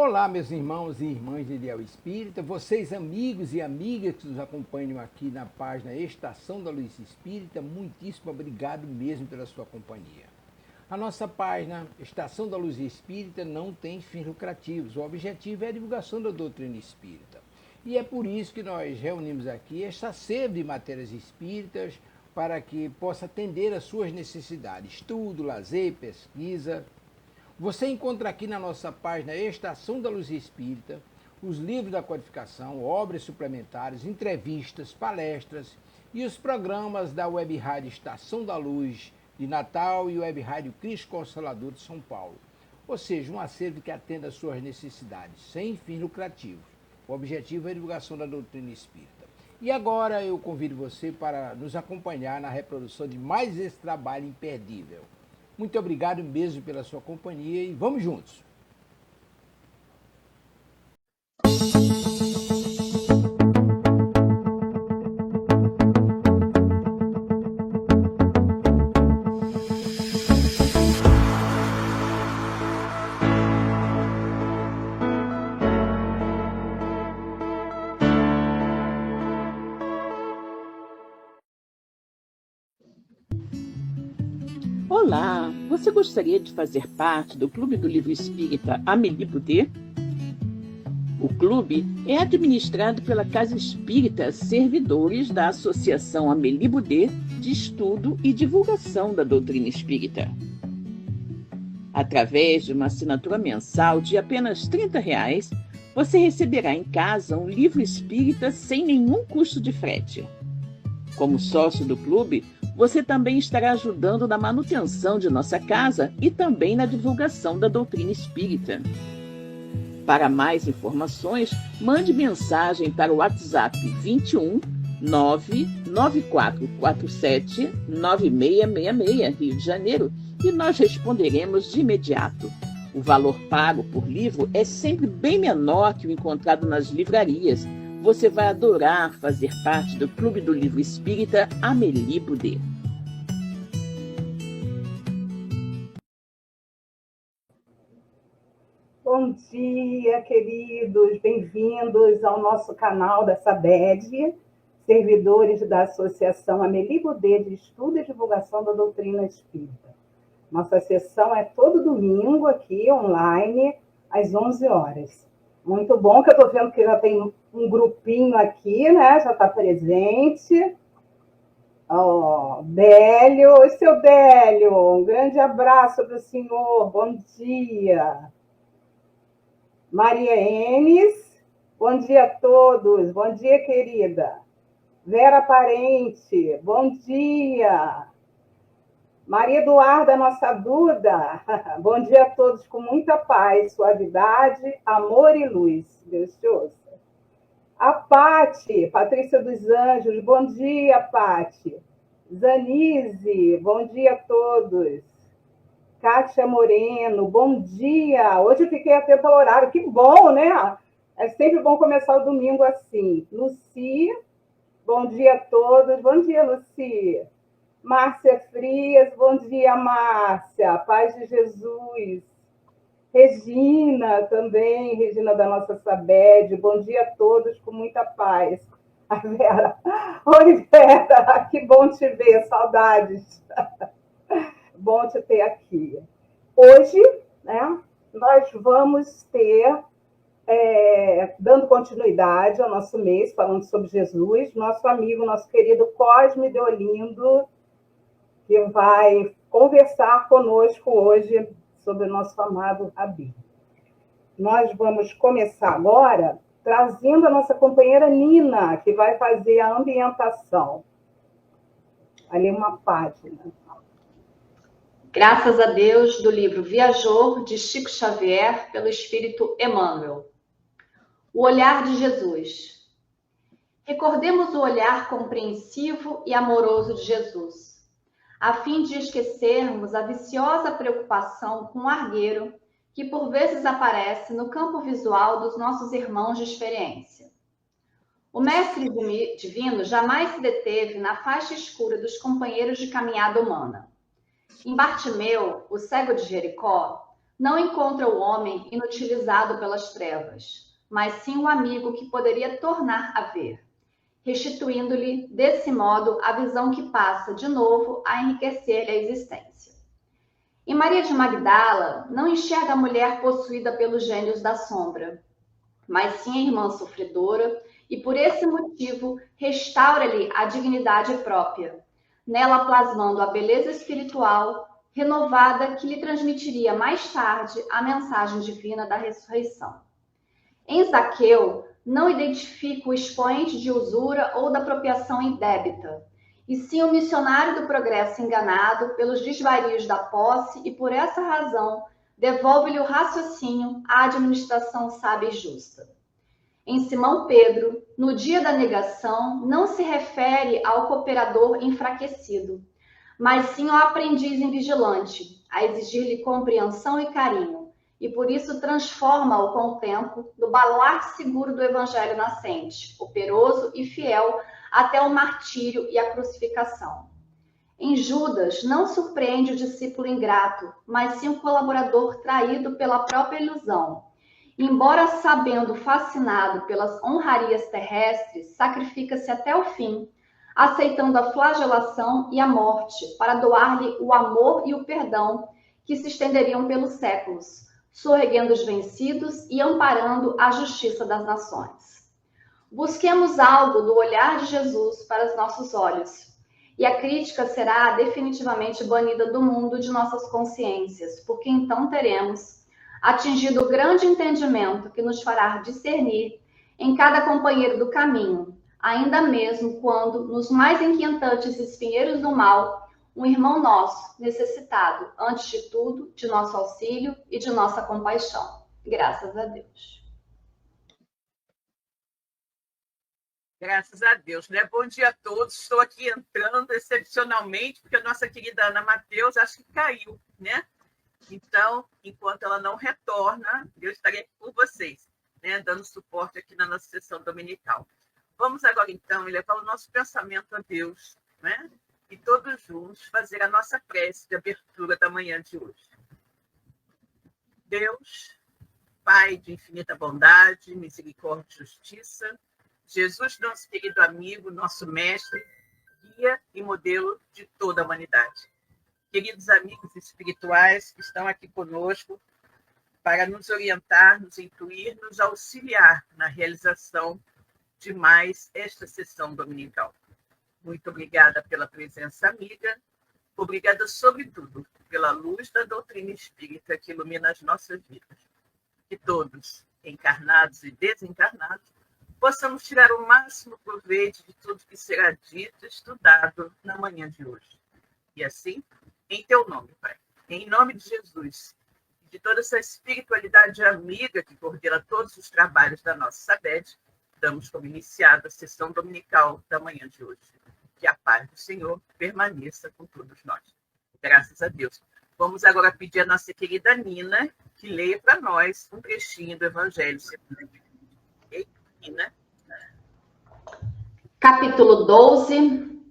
Olá, meus irmãos e irmãs de Ideal Espírita, vocês amigos e amigas que nos acompanham aqui na página Estação da Luz Espírita, muitíssimo obrigado mesmo pela sua companhia. A nossa página Estação da Luz Espírita não tem fins lucrativos, o objetivo é a divulgação da doutrina espírita. E é por isso que nós reunimos aqui esta sede de matérias espíritas para que possa atender às suas necessidades, estudo, lazer, pesquisa. Você encontra aqui na nossa página Estação da Luz Espírita os livros da codificação, obras suplementares, entrevistas, palestras e os programas da Web Rádio Estação da Luz de Natal e Web Rádio Cristo Consolador de São Paulo. Ou seja, um acervo que atenda às suas necessidades, sem fins lucrativos. O objetivo é a divulgação da doutrina espírita. E agora eu convido você para nos acompanhar na reprodução de mais esse trabalho imperdível. Muito obrigado mesmo pela sua companhia e vamos juntos! Olá, você gostaria de fazer parte do Clube do Livro Espírita Amélie Boudet? O clube é administrado pela Casa Espírita Servidores da Associação Amélie Boudet de Estudo e Divulgação da Doutrina Espírita. Através de uma assinatura mensal de apenas R$30, você receberá em casa um livro espírita sem nenhum custo de frete. Como sócio do clube, você também estará ajudando na manutenção de nossa casa e também na divulgação da doutrina espírita. Para mais informações, mande mensagem para o WhatsApp 21 99447 9666, Rio de Janeiro, e nós responderemos de imediato. O valor pago por livro é sempre bem menor que o encontrado nas livrarias. Você vai adorar fazer parte do Clube do Livro Espírita Amélie Boudet. Bom dia, queridos. Bem-vindos ao nosso canal da SABED, servidores da Associação Amélie Boudet de Estudo e Divulgação da Doutrina Espírita. Nossa sessão é todo domingo aqui, online, às 11 horas. Muito bom que eu estou vendo que já tem um grupinho aqui, né? Já está presente. Ó, Délio. Oi, seu Délio. Um grande abraço para o senhor. Bom dia. Maria Enes. Bom dia a todos. Bom dia, querida. Vera Parente. Bom dia. Maria Eduarda, nossa Duda. Bom dia a todos com muita paz, suavidade, amor e luz. Deus te ouça. A Pati, Patrícia dos Anjos. Bom dia, Pati. Zanise, bom dia a todos. Kátia Moreno, bom dia. Hoje eu fiquei atenta ao horário. Que bom, né? É sempre bom começar o domingo assim. Luci, bom dia a todos. Bom dia, Luci. Márcia Frias, bom dia, Márcia. Paz de Jesus. Regina também, Regina da nossa SABED. Bom dia a todos, com muita paz. A Vera. Oi, Vera, que bom te ver, saudades. Bom te ter aqui. Hoje, né, nós vamos ter, dando continuidade ao nosso mês, falando sobre Jesus, nosso amigo, nosso querido Cosme de Olindo, que vai conversar conosco hoje sobre o nosso amado Rabi. Nós vamos começar agora trazendo a nossa companheira Nina, que vai fazer a ambientação. Ali uma página. Graças a Deus, do livro Viajor, de Chico Xavier, pelo Espírito Emmanuel. O olhar de Jesus. Recordemos o olhar compreensivo e amoroso de Jesus, a fim de esquecermos a viciosa preocupação com o argueiro que por vezes aparece no campo visual dos nossos irmãos de experiência. O Mestre Divino jamais se deteve na faixa escura dos companheiros de caminhada humana. Em Bartimeu, o cego de Jericó, não encontra o homem inutilizado pelas trevas, mas sim o amigo que poderia tornar a ver, restituindo-lhe, desse modo, a visão que passa, de novo, a enriquecer-lhe a existência. Em Maria de Magdala, não enxerga a mulher possuída pelos gênios da sombra, mas sim a irmã sofredora, e por esse motivo restaura-lhe a dignidade própria, nela plasmando a beleza espiritual renovada que lhe transmitiria mais tarde a mensagem divina da ressurreição. Em Zaqueu, não identifica o expoente de usura ou da apropriação indébita, e sim o missionário do progresso enganado pelos desvarios da posse e, por essa razão, devolve-lhe o raciocínio à administração sábia e justa. Em Simão Pedro, no dia da negação, não se refere ao cooperador enfraquecido, mas sim ao aprendiz invigilante, a exigir-lhe compreensão e carinho, e por isso transforma-o com o tempo no baluarte seguro do evangelho nascente, operoso e fiel até o martírio e a crucificação. Em Judas, não surpreende o discípulo ingrato, mas sim o colaborador traído pela própria ilusão. Embora sabendo fascinado pelas honrarias terrestres, sacrifica-se até o fim, aceitando a flagelação e a morte para doar-lhe o amor e o perdão que se estenderiam pelos séculos, sorregendo os vencidos e amparando a justiça das nações. Busquemos algo do olhar de Jesus para os nossos olhos, e a crítica será definitivamente banida do mundo de nossas consciências, porque então teremos atingido o grande entendimento que nos fará discernir em cada companheiro do caminho, ainda mesmo quando, nos mais inquietantes espinheiros do mal, um irmão nosso, necessitado, antes de tudo, de nosso auxílio e de nossa compaixão. Graças a Deus. Graças a Deus, né? Bom dia a todos. Estou aqui entrando excepcionalmente, porque a nossa querida Ana Mateus acho que caiu, né? Então, enquanto ela não retorna, eu estarei aqui por vocês, né? Dando suporte aqui na nossa sessão dominical. Vamos agora, então, levar o nosso pensamento a Deus, né? E todos juntos fazer a nossa prece de abertura da manhã de hoje. Deus, Pai de infinita bondade, misericórdia e justiça, Jesus, nosso querido amigo, nosso mestre, guia e modelo de toda a humanidade. Queridos amigos espirituais que estão aqui conosco para nos orientar, nos intuir, nos auxiliar na realização de mais esta sessão dominical. Muito obrigada pela presença amiga, obrigada, sobretudo, pela luz da doutrina espírita que ilumina as nossas vidas. Que todos, encarnados e desencarnados, possamos tirar o máximo proveito de tudo que será dito e estudado na manhã de hoje. E assim, em teu nome, Pai, em nome de Jesus, de toda essa espiritualidade amiga que coordena todos os trabalhos da nossa SABED, damos como iniciada a sessão dominical da manhã de hoje. Que a paz do Senhor permaneça com todos nós. Graças a Deus. Vamos agora pedir à nossa querida Nina que leia para nós um trechinho do Evangelho segundo. Nina. Capítulo 12.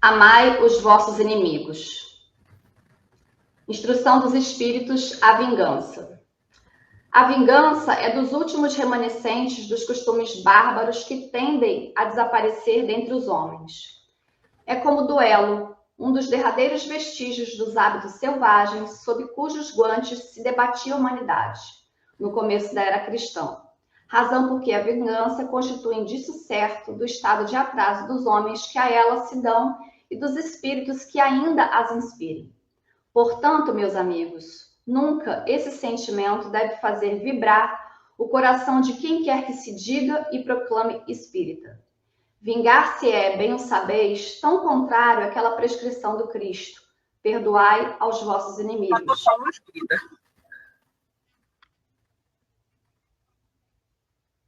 Amai os vossos inimigos. Instrução dos Espíritos à vingança. A vingança é dos últimos remanescentes dos costumes bárbaros que tendem a desaparecer dentre os homens. É como o duelo, um dos derradeiros vestígios dos hábitos selvagens sob cujos guantes se debatia a humanidade, no começo da era cristã. Razão porque a vingança constitui indício certo do estado de atraso dos homens que a ela se dão e dos espíritos que ainda as inspirem. Portanto, meus amigos, nunca esse sentimento deve fazer vibrar o coração de quem quer que se diga e proclame espírita. Vingar-se é, bem o sabeis, tão contrário àquela prescrição do Cristo: perdoai aos vossos inimigos.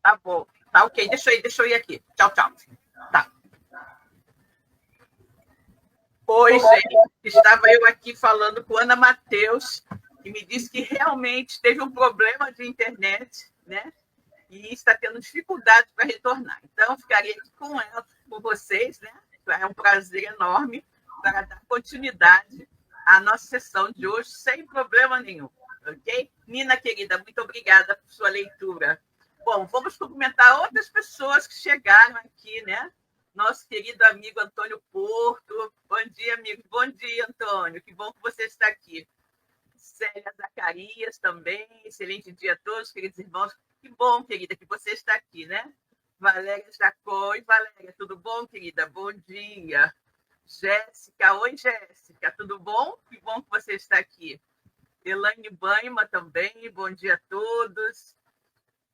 Tá bom, tá ok, deixa eu ir aqui. Tchau, tchau. Tá. Pois, estava eu aqui falando com Ana Mateus, que me disse que realmente teve um problema de internet, né? E está tendo dificuldade para retornar. Então, ficarei aqui com ela, com vocês, né? É um prazer enorme para dar continuidade à nossa sessão de hoje, sem problema nenhum. ok? Nina, querida, muito obrigada por sua leitura. Bom, vamos cumprimentar outras pessoas que chegaram aqui, né? Nosso querido amigo Antônio Porto. Bom dia, amigo. Bom dia, Antônio. Que bom que você está aqui. Célia Zacarias também. Excelente dia a todos, queridos irmãos. Que bom, querida, que você está aqui, né? Valéria Jacó. Oi, Valéria, tudo bom, querida? Bom dia. Jéssica. Oi, Jéssica. Tudo bom? Que bom que você está aqui. Elaine Baima também. Bom dia a todos.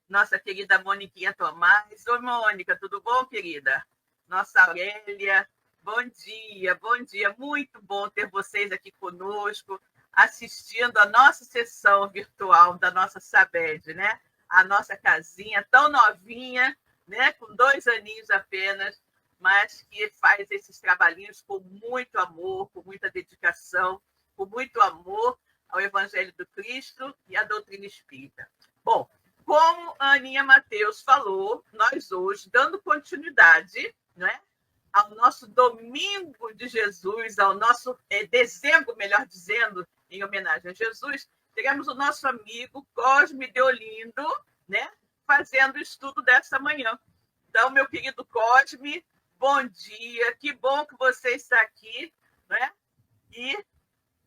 Nossa querida Moniquinha Tomás. Oi, Mônica, tudo bom, querida? Nossa Aurélia, bom dia, bom dia. Muito bom ter vocês aqui conosco, assistindo a nossa sessão virtual da nossa Sabed, né? A nossa casinha tão novinha, né? Com 2 aninhos apenas, mas que faz esses trabalhinhos com muito amor, com muita dedicação, com muito amor ao Evangelho do Cristo e à doutrina espírita. Bom, como a Aninha Mateus falou, nós hoje, dando continuidade, né, ao nosso Domingo de Jesus, ao nosso dezembro, melhor dizendo, em homenagem a Jesus, teremos o nosso amigo Cosme Deolindo, né, fazendo o estudo dessa manhã. Então, meu querido Cosme, bom dia, que bom que você está aqui, né? E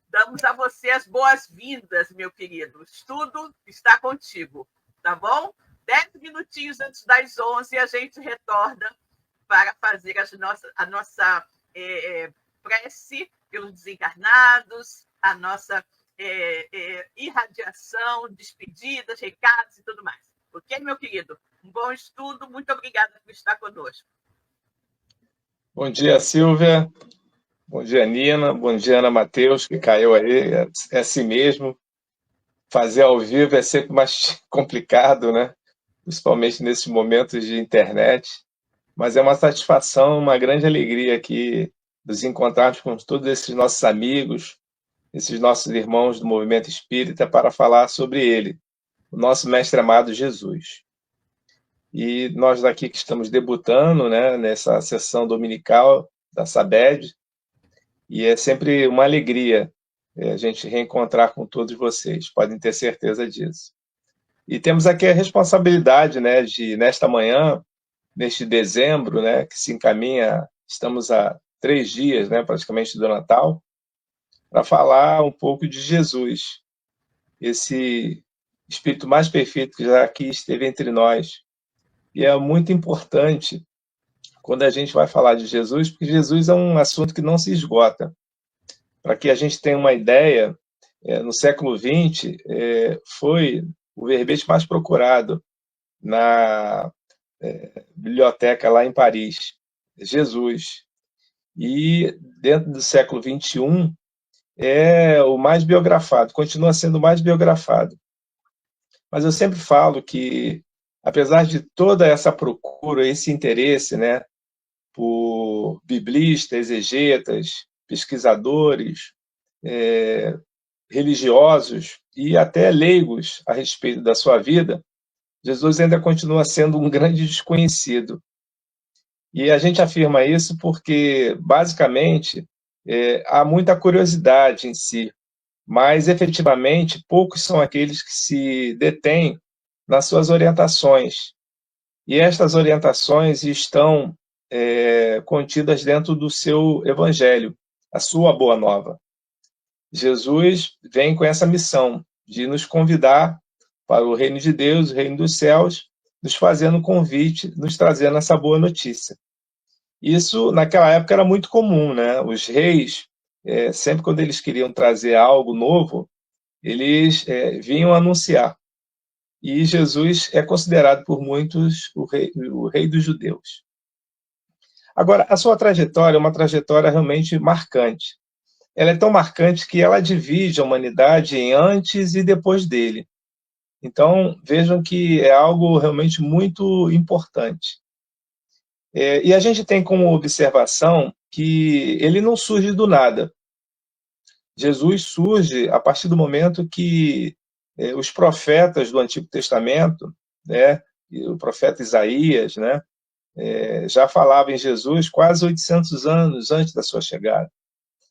damos a você as boas-vindas, meu querido. O estudo está contigo, tá bom? 10 minutinhos antes das 11, a gente retorna para fazer a nossa prece pelos desencarnados, a nossa irradiação, despedidas, recados e tudo mais. Ok, meu querido? Um bom estudo, muito obrigada por estar conosco. Bom dia, Silvia. Bom dia, Nina. Bom dia, Ana Mateus, que caiu aí. É assim mesmo. Fazer ao vivo é sempre mais complicado, né? Principalmente nesses momentos de internet. Mas é uma satisfação, uma grande alegria aqui nos encontrarmos com todos esses nossos amigos, esses nossos irmãos do movimento espírita, para falar sobre ele, o nosso mestre amado Jesus. E nós daqui que estamos debutando, né, nessa sessão dominical da Sabed, e é sempre uma alegria a gente reencontrar com todos vocês, podem ter certeza disso. E temos aqui a responsabilidade, né, de, nesta manhã, neste dezembro, né, que se encaminha, estamos a 3 dias, né, praticamente do Natal, para falar um pouco de Jesus, esse Espírito mais perfeito que já aqui esteve entre nós. E é muito importante quando a gente vai falar de Jesus, porque Jesus é um assunto que não se esgota. Para que a gente tenha uma ideia, no século XX, foi o verbete mais procurado na biblioteca lá em Paris, Jesus. E dentro do século XXI, é o mais biografado, continua sendo o mais biografado. Mas eu sempre falo que, apesar de toda essa procura, esse interesse, né, por biblistas, exegetas, pesquisadores, religiosos e até leigos a respeito da sua vida, Jesus ainda continua sendo um grande desconhecido. E a gente afirma isso porque, basicamente, há muita curiosidade em si, mas, efetivamente, poucos são aqueles que se detêm nas suas orientações. E estas orientações estão contidas dentro do seu evangelho, a sua boa nova. Jesus vem com essa missão de nos convidar para o reino de Deus, o reino dos céus, nos fazendo um convite, nos trazendo essa boa notícia. Isso, naquela época, era muito comum, né? Os reis, sempre quando eles queriam trazer algo novo, eles vinham anunciar. E Jesus é considerado por muitos o rei dos judeus. Agora, a sua trajetória é uma trajetória realmente marcante. Ela é tão marcante que ela divide a humanidade em antes e depois dele. Então, vejam que é algo realmente muito importante. E a gente tem como observação que ele não surge do nada. Jesus surge a partir do momento que os profetas do Antigo Testamento, né, o profeta Isaías, né, já falava em Jesus quase 800 anos antes da sua chegada.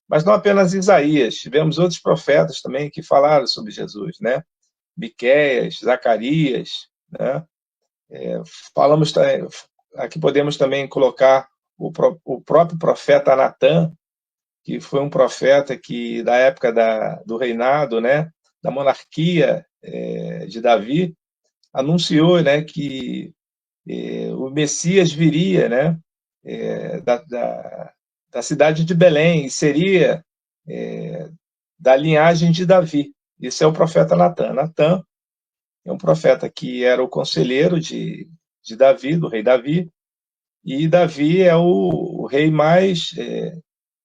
Mas não apenas Isaías, tivemos outros profetas também que falaram sobre Jesus, né? Miqueias, Zacarias, né? Falamos, aqui podemos também colocar o próprio profeta Natã, que foi um profeta que, da época do reinado, né, da monarquia de Davi, anunciou, né, que o Messias viria, né, da cidade de Belém, e seria da linhagem de Davi. Esse é o profeta Natã. Natã é um profeta que era o conselheiro de Davi, do rei Davi, e Davi é o rei mais,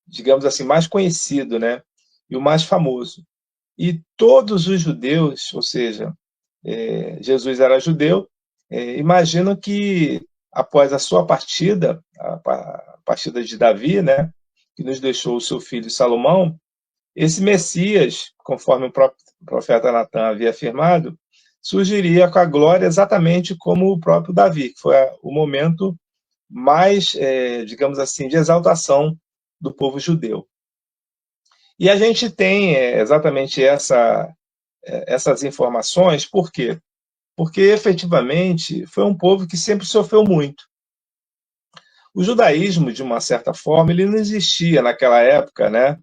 digamos assim, mais conhecido, né? E o mais famoso. E todos os judeus, ou seja, Jesus era judeu, imaginam que após a sua partida, a partida de Davi, né? Que nos deixou o seu filho Salomão, esse Messias, conforme o próprio profeta Natã havia afirmado, surgiria com a glória exatamente como o próprio Davi, que foi o momento mais, digamos assim, de exaltação do povo judeu. E a gente tem exatamente essas informações, por quê? Porque efetivamente foi um povo que sempre sofreu muito. O judaísmo, de uma certa forma, ele não existia naquela época, né?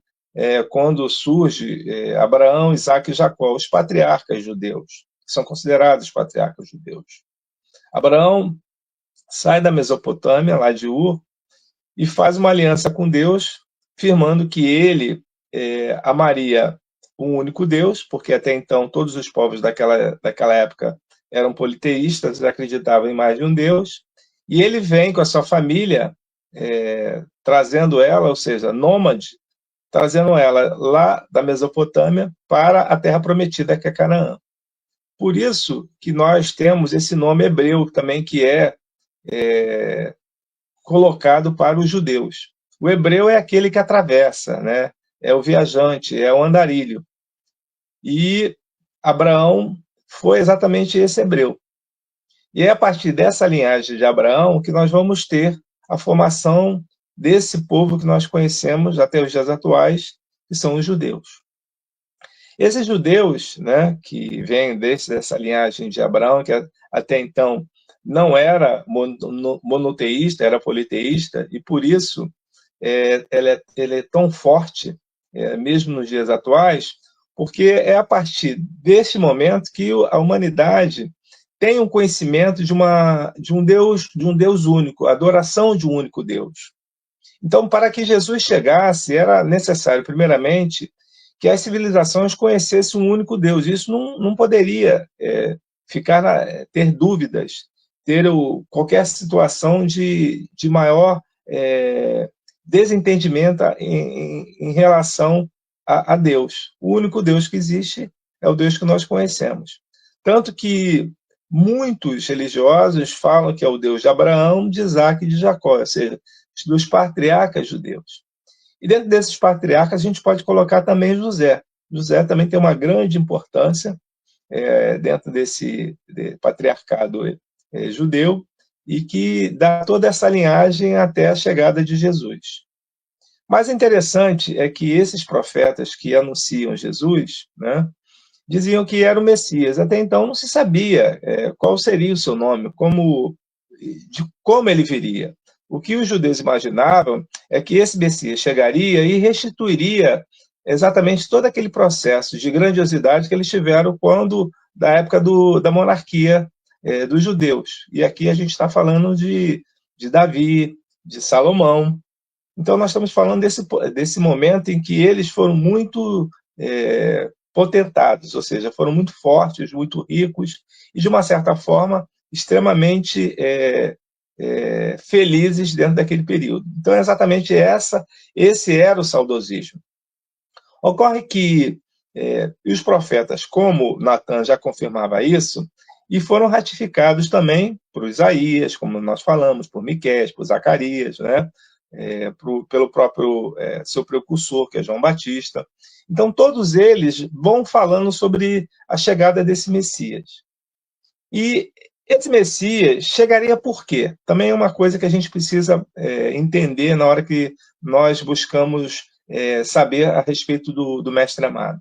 Quando surge Abraão, Isaac e Jacó, os patriarcas judeus, que são considerados patriarcas judeus. Abraão sai da Mesopotâmia, lá de Ur, e faz uma aliança com Deus, afirmando que ele amaria um único Deus, porque até então todos os povos daquela época eram politeístas, acreditavam em mais de um Deus, e ele vem com a sua família, trazendo ela, ou seja, nômade, trazendo ela lá da Mesopotâmia para a terra prometida, que é Canaã. Por isso que nós temos esse nome hebreu também, que é colocado para os judeus. O hebreu é aquele que atravessa, né? É o viajante, é o andarilho. E Abraão foi exatamente esse hebreu. E é a partir dessa linhagem de Abraão que nós vamos ter a formação desse povo que nós conhecemos até os dias atuais, que são os judeus. Esses judeus, né, que vêm dessa linhagem de Abraão, que até então não era monoteísta, era politeísta, e por isso ele é tão forte, mesmo nos dias atuais, porque é a partir deste momento que a humanidade tem um conhecimento de um Deus único, a adoração de um único Deus. Então, para que Jesus chegasse, era necessário, primeiramente, que as civilizações conhecessem um único Deus. Isso não poderia ter dúvidas, ter qualquer situação de maior desentendimento em relação a Deus. O único Deus que existe é o Deus que nós conhecemos. Tanto que muitos religiosos falam que é o Deus de Abraão, de Isaac e de Jacó, ou seja, dos patriarcas judeus. E dentro desses patriarcas a gente pode colocar também José. José também tem uma grande importância dentro desse patriarcado judeu, e que dá toda essa linhagem até a chegada de Jesus. Mas interessante é que esses profetas que anunciam Jesus, né, diziam que era o Messias. Até então não se sabia qual seria o seu nome, como ele viria. O que os judeus imaginavam é que esse Messias chegaria e restituiria exatamente todo aquele processo de grandiosidade que eles tiveram da época da monarquia dos judeus. E aqui a gente está falando de Davi, de Salomão. Então nós estamos falando desse momento em que eles foram muito potentados, ou seja, foram muito fortes, muito ricos e, de uma certa forma, extremamente felizes dentro daquele período. Então, é exatamente esse era o saudosismo. Ocorre que os profetas, como Natã já confirmava isso, e foram ratificados também por Isaías, como nós falamos, por Miqueias, por Zacarias, né? Pelo próprio seu precursor, que é João Batista. Então, todos eles vão falando sobre a chegada desse Messias. E esse Messias chegaria por quê? Também é uma coisa que a gente precisa entender na hora que nós buscamos saber a respeito do Mestre amado.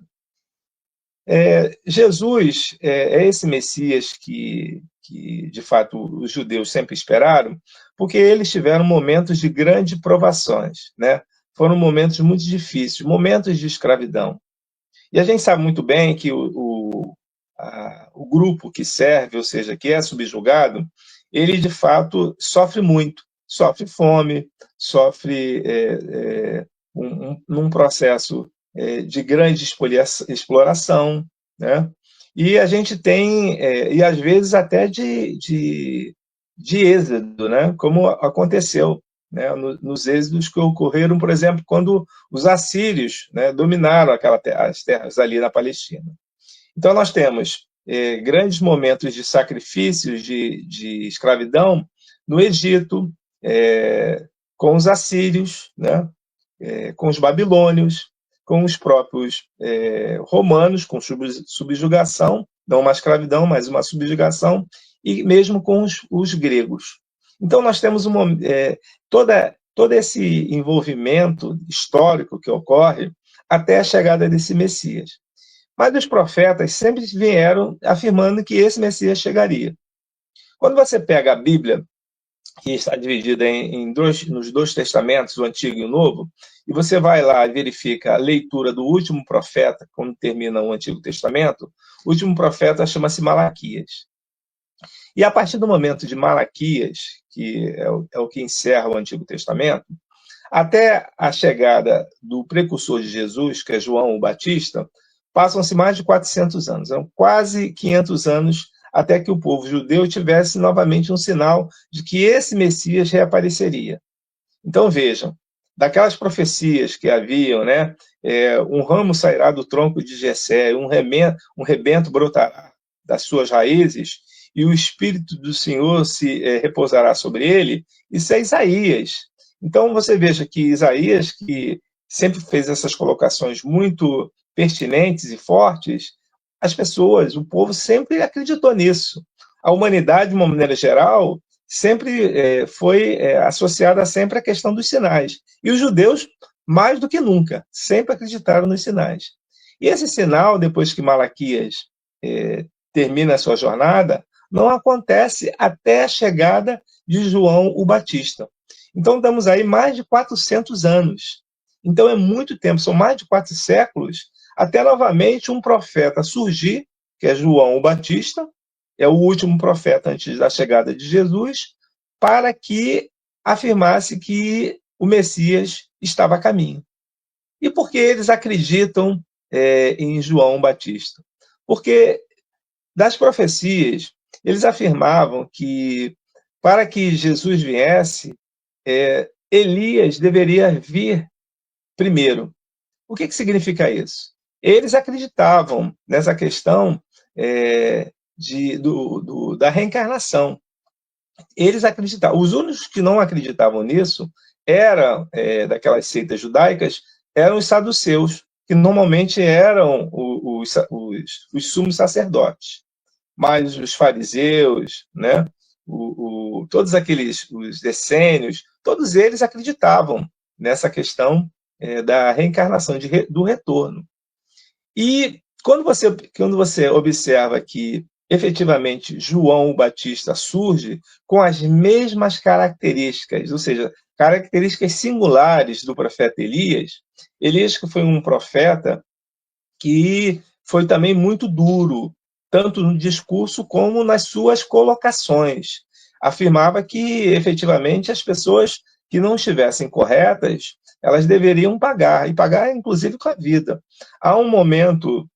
Jesus é esse Messias que, de fato, os judeus sempre esperaram, porque eles tiveram momentos de grandes provações, né? Foram momentos muito difíceis, momentos de escravidão. E a gente sabe muito bem que o grupo que serve, ou seja, que é subjugado, ele, de fato, sofre muito. Sofre fome, sofre num processo de grande exploração, né? E a gente tem, e às vezes até de êxodo, né? Como aconteceu, né? Nos êxodos que ocorreram, por exemplo, quando os assírios, né, dominaram as terras ali na Palestina. Então nós temos grandes momentos de sacrifícios, de escravidão no Egito, com os assírios, né? Com os babilônios, com os próprios romanos, com subjugação, não uma escravidão, mas uma subjugação, e mesmo com os gregos. Então, nós temos todo esse envolvimento histórico que ocorre até a chegada desse Messias. Mas os profetas sempre vieram afirmando que esse Messias chegaria. Quando você pega a Bíblia, que está dividida nos dois testamentos, o Antigo e o Novo, e você vai lá e verifica a leitura do último profeta, quando termina o Antigo Testamento, o último profeta chama-se Malaquias. E a partir do momento de Malaquias, que é o que encerra o Antigo Testamento, até a chegada do precursor de Jesus, que é João o Batista, passam-se mais de 400 anos, são quase 500 anos até que o povo judeu tivesse novamente um sinal de que esse Messias reapareceria. Então vejam, daquelas profecias que haviam, né, um ramo sairá do tronco de Jessé, um rebento brotará das suas raízes, e o Espírito do Senhor se repousará sobre ele, isso é Isaías. Então você veja que Isaías, que sempre fez essas colocações muito pertinentes e fortes, as pessoas, o povo sempre acreditou nisso. A humanidade, de uma maneira geral, sempre foi associada sempre à questão dos sinais. E os judeus, mais do que nunca, sempre acreditaram nos sinais. E esse sinal, depois que Malaquias termina a sua jornada, não acontece até a chegada de João o Batista. Então, estamos aí mais de 400 anos. Então, é muito tempo, são mais de 4 séculos, até novamente um profeta surgir, que é João o Batista, é o último profeta antes da chegada de Jesus, para que afirmasse que o Messias estava a caminho. E por que eles acreditam em João Batista? Porque das profecias, eles afirmavam que para que Jesus viesse, Elias deveria vir primeiro. O que significa isso? Eles acreditavam nessa questão da reencarnação. Eles acreditavam. Os únicos que não acreditavam nisso daquelas seitas judaicas, eram os saduceus, que normalmente eram os sumos sacerdotes. Mas os fariseus, né, todos os essênios, todos eles acreditavam nessa questão da reencarnação, do retorno. E quando você observa que, efetivamente, João o Batista surge com as mesmas características, ou seja, características singulares do profeta Elias, Elias que foi um profeta que foi também muito duro, tanto no discurso como nas suas colocações. Afirmava que, efetivamente, as pessoas que não estivessem corretas, elas deveriam pagar, e pagar, inclusive, com a vida. Há um momento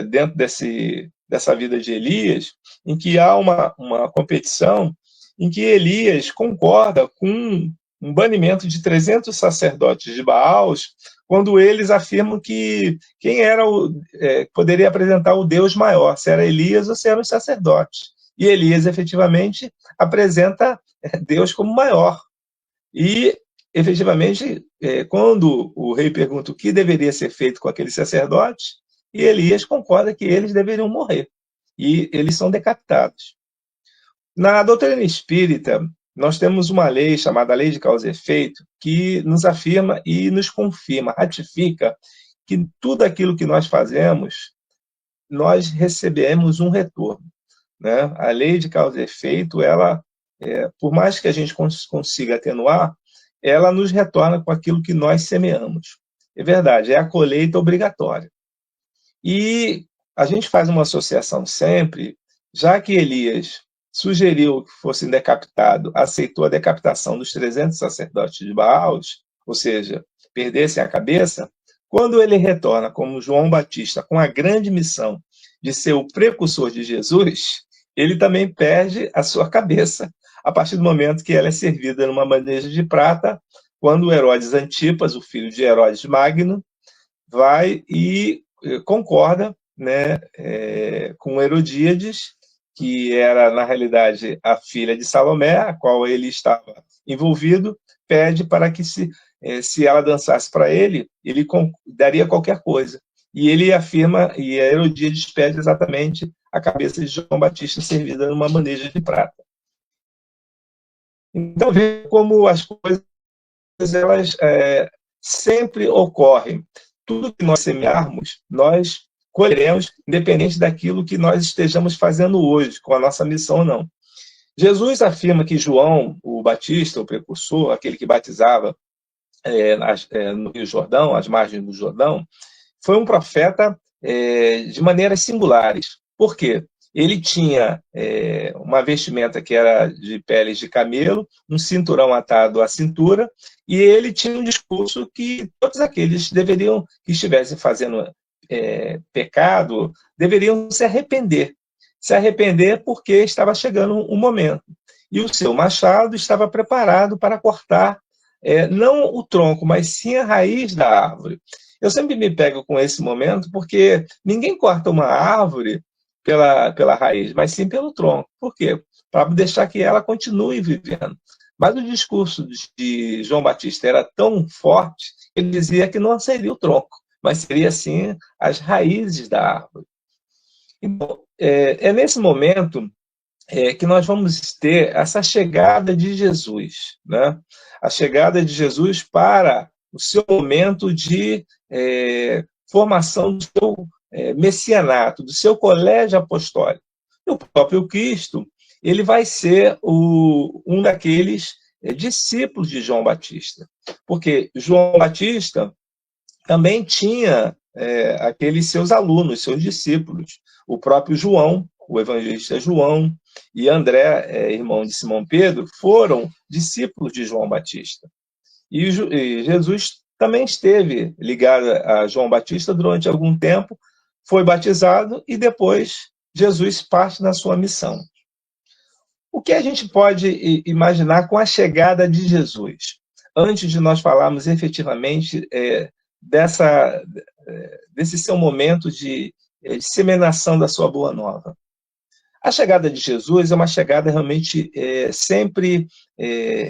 dentro dessa vida de Elias, em que há uma competição em que Elias concorda com um banimento de 300 sacerdotes de Baal, quando eles afirmam que quem poderia apresentar o Deus maior, se era Elias ou se eram os sacerdotes. E Elias, efetivamente, apresenta Deus como maior. E, efetivamente, quando o rei pergunta o que deveria ser feito com aqueles sacerdotes, e Elias concorda que eles deveriam morrer. E eles são decapitados. Na doutrina espírita, nós temos uma lei chamada Lei de Causa e Efeito, que nos afirma e nos confirma, ratifica que tudo aquilo que nós fazemos, nós recebemos um retorno, né? A Lei de Causa e Efeito, ela, por mais que a gente consiga atenuar, ela nos retorna com aquilo que nós semeamos. É verdade, é a colheita obrigatória. E a gente faz uma associação sempre, já que Elias sugeriu que fosse decapitado, aceitou a decapitação dos 300 sacerdotes de Baal, ou seja, perdessem a cabeça, quando ele retorna como João Batista com a grande missão de ser o precursor de Jesus, ele também perde a sua cabeça a partir do momento que ela é servida numa bandeja de prata, quando Herodes Antipas, o filho de Herodes Magno, vai e concorda, né, com Herodíades, que era, na realidade, a filha de Salomé, a qual ele estava envolvido, pede para que, se ela dançasse para ele daria qualquer coisa. E ele afirma, e a Herodíades pede exatamente a cabeça de João Batista servida numa bandeja de prata. Então, veja como as coisas elas sempre ocorrem. Tudo que nós semearmos, nós colheremos, independente daquilo que nós estejamos fazendo hoje, com a nossa missão ou não. Jesus afirma que João, o Batista, o precursor, aquele que batizava no Rio Jordão, às margens do Jordão, foi um profeta de maneiras singulares. Por quê? Ele tinha uma vestimenta que era de peles de camelo, um cinturão atado à cintura, e ele tinha um discurso que todos aqueles que estivessem fazendo pecado, deveriam se arrepender. Se arrepender porque estava chegando um momento. E o seu machado estava preparado para cortar, não o tronco, mas sim a raiz da árvore. Eu sempre me pego com esse momento porque ninguém corta uma árvore pela raiz, mas sim pelo tronco. Por quê? Para deixar que ela continue vivendo. Mas o discurso de João Batista era tão forte, ele dizia que não seria o tronco, mas seria, sim, as raízes da árvore. Então, é nesse momento que nós vamos ter essa chegada de Jesus, né? A chegada de Jesus para o seu momento de formação do seu messianato, do seu colégio apostólico. E o próprio Cristo, ele vai ser um daqueles discípulos de João Batista, porque João Batista também tinha aqueles seus alunos, seus discípulos, o próprio João, o evangelista João, e André, irmão de Simão Pedro, foram discípulos de João Batista. E Jesus também esteve ligado a João Batista durante algum tempo, foi batizado e depois Jesus parte na sua missão. O que a gente pode imaginar com a chegada de Jesus? Antes de nós falarmos efetivamente desse seu momento de disseminação da sua boa nova. A chegada de Jesus é uma chegada realmente sempre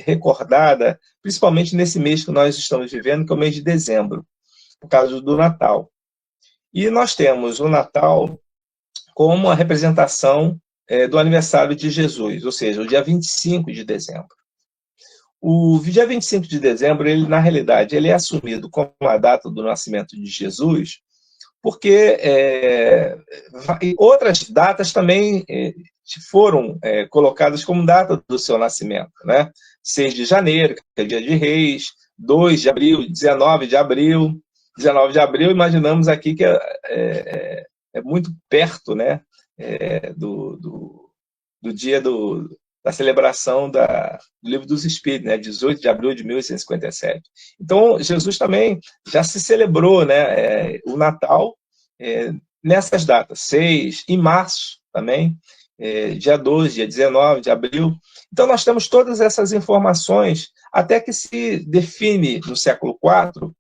recordada, principalmente nesse mês que nós estamos vivendo, que é o mês de dezembro, por causa do Natal. E nós temos o Natal como a representação do aniversário de Jesus, ou seja, o dia 25 de dezembro. O dia 25 de dezembro, na realidade, ele é assumido como a data do nascimento de Jesus, porque outras datas também foram colocadas como data do seu nascimento, né? 6 de janeiro, que é dia de Reis, 2 de abril, 19 de abril. 19 de abril, imaginamos aqui que é muito perto, né? Do dia da celebração do Livro dos Espíritos, né? 18 de abril de 1857. Então, Jesus também já se celebrou, né? O Natal nessas datas, 6, em março também, dia 12, dia 19 de abril. Então, nós temos todas essas informações, até que se define no século IV,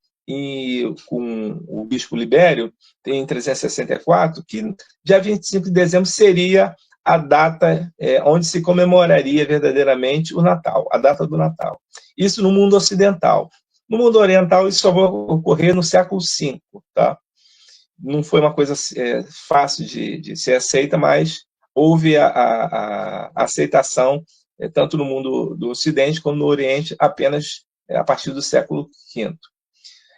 com o bispo Libério, em 364, que dia 25 de dezembro seria a data onde se comemoraria verdadeiramente o Natal, a data do Natal. Isso no mundo ocidental. No mundo oriental, isso só vai ocorrer no século V, tá? Não foi uma coisa fácil de ser aceita, mas houve a aceitação tanto no mundo do Ocidente como no Oriente, apenas a partir do século V.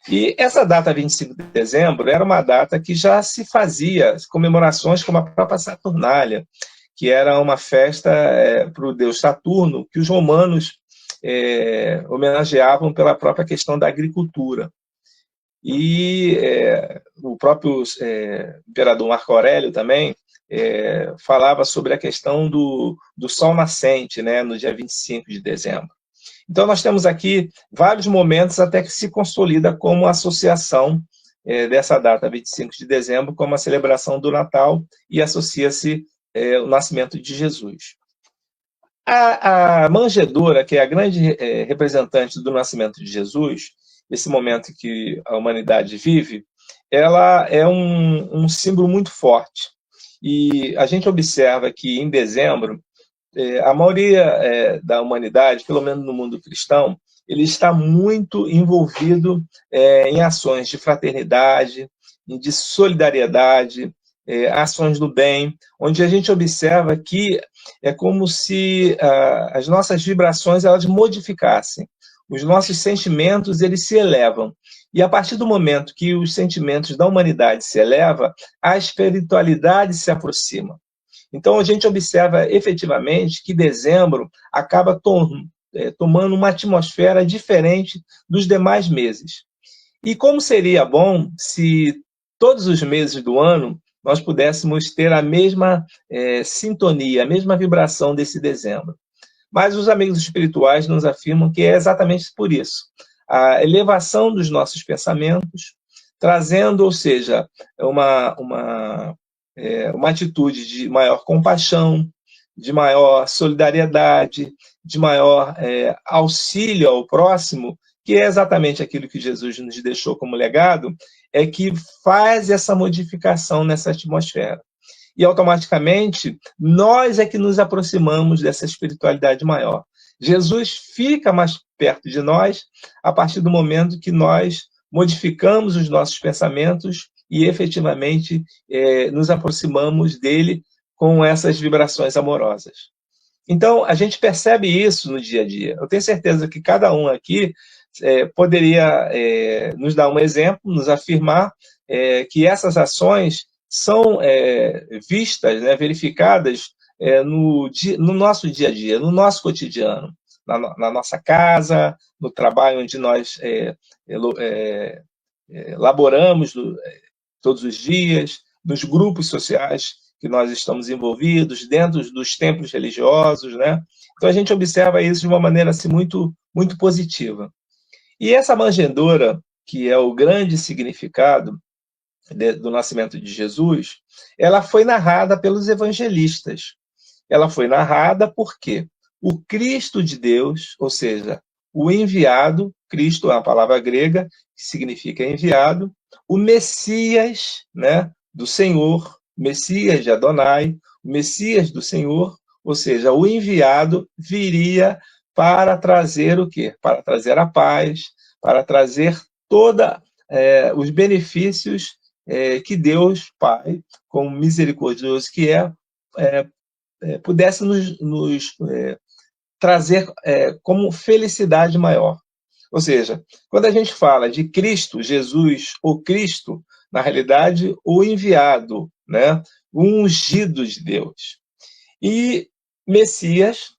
E essa data, 25 de dezembro, era uma data que já se fazia comemorações como a própria Saturnália, que era uma festa para o deus Saturno, que os romanos homenageavam pela própria questão da agricultura. E o próprio imperador Marco Aurélio também falava sobre a questão do sol nascente, né, no dia 25 de dezembro. Então, nós temos aqui vários momentos até que se consolida como associação dessa data, 25 de dezembro, como a celebração do Natal, e associa-se o nascimento de Jesus. A manjedoura, que é a grande representante do nascimento de Jesus, esse momento que a humanidade vive, ela é um símbolo muito forte. E a gente observa que, em dezembro, a maioria da humanidade, pelo menos no mundo cristão, ele está muito envolvido em ações de fraternidade, de solidariedade, ações do bem, onde a gente observa que é como se as nossas vibrações elas modificassem, os nossos sentimentos eles se elevam. E a partir do momento que os sentimentos da humanidade se elevam, a espiritualidade se aproxima. Então, a gente observa efetivamente que dezembro acaba tomando uma atmosfera diferente dos demais meses. E como seria bom se todos os meses do ano nós pudéssemos ter a mesma sintonia, a mesma vibração desse dezembro. Mas os amigos espirituais nos afirmam que é exatamente por isso. A elevação dos nossos pensamentos, trazendo, ou seja, uma atitude de maior compaixão, de maior solidariedade, de maior auxílio ao próximo, que é exatamente aquilo que Jesus nos deixou como legado, é que faz essa modificação nessa atmosfera. E automaticamente, nós é que nos aproximamos dessa espiritualidade maior. Jesus fica mais perto de nós a partir do momento que nós modificamos os nossos pensamentos e efetivamente nos aproximamos dele com essas vibrações amorosas. Então, a gente percebe isso no dia a dia. Eu tenho certeza que cada um aqui poderia nos dar um exemplo, nos afirmar que essas ações são vistas, né, verificadas no nosso dia a dia, no nosso cotidiano, na nossa casa, no trabalho onde nós laboramos todos os dias, nos grupos sociais que nós estamos envolvidos, dentro dos templos religiosos, né? Então a gente observa isso de uma maneira assim, muito, muito positiva. E essa manjedoura, que é o grande significado do nascimento de Jesus, ela foi narrada pelos evangelistas. Ela foi narrada porque o Cristo de Deus, ou seja, o enviado, Cristo é uma palavra grega que significa enviado, o Messias, né, do Senhor, Messias de Adonai, o Messias do Senhor, ou seja, o enviado viria para trazer o quê? Para trazer a paz, para trazer todos os benefícios que Deus, Pai, como misericordioso que pudesse nos trazer como felicidade maior. Ou seja, quando a gente fala de Cristo, Jesus, o Cristo, na realidade, o enviado, né? O ungido de Deus. E Messias,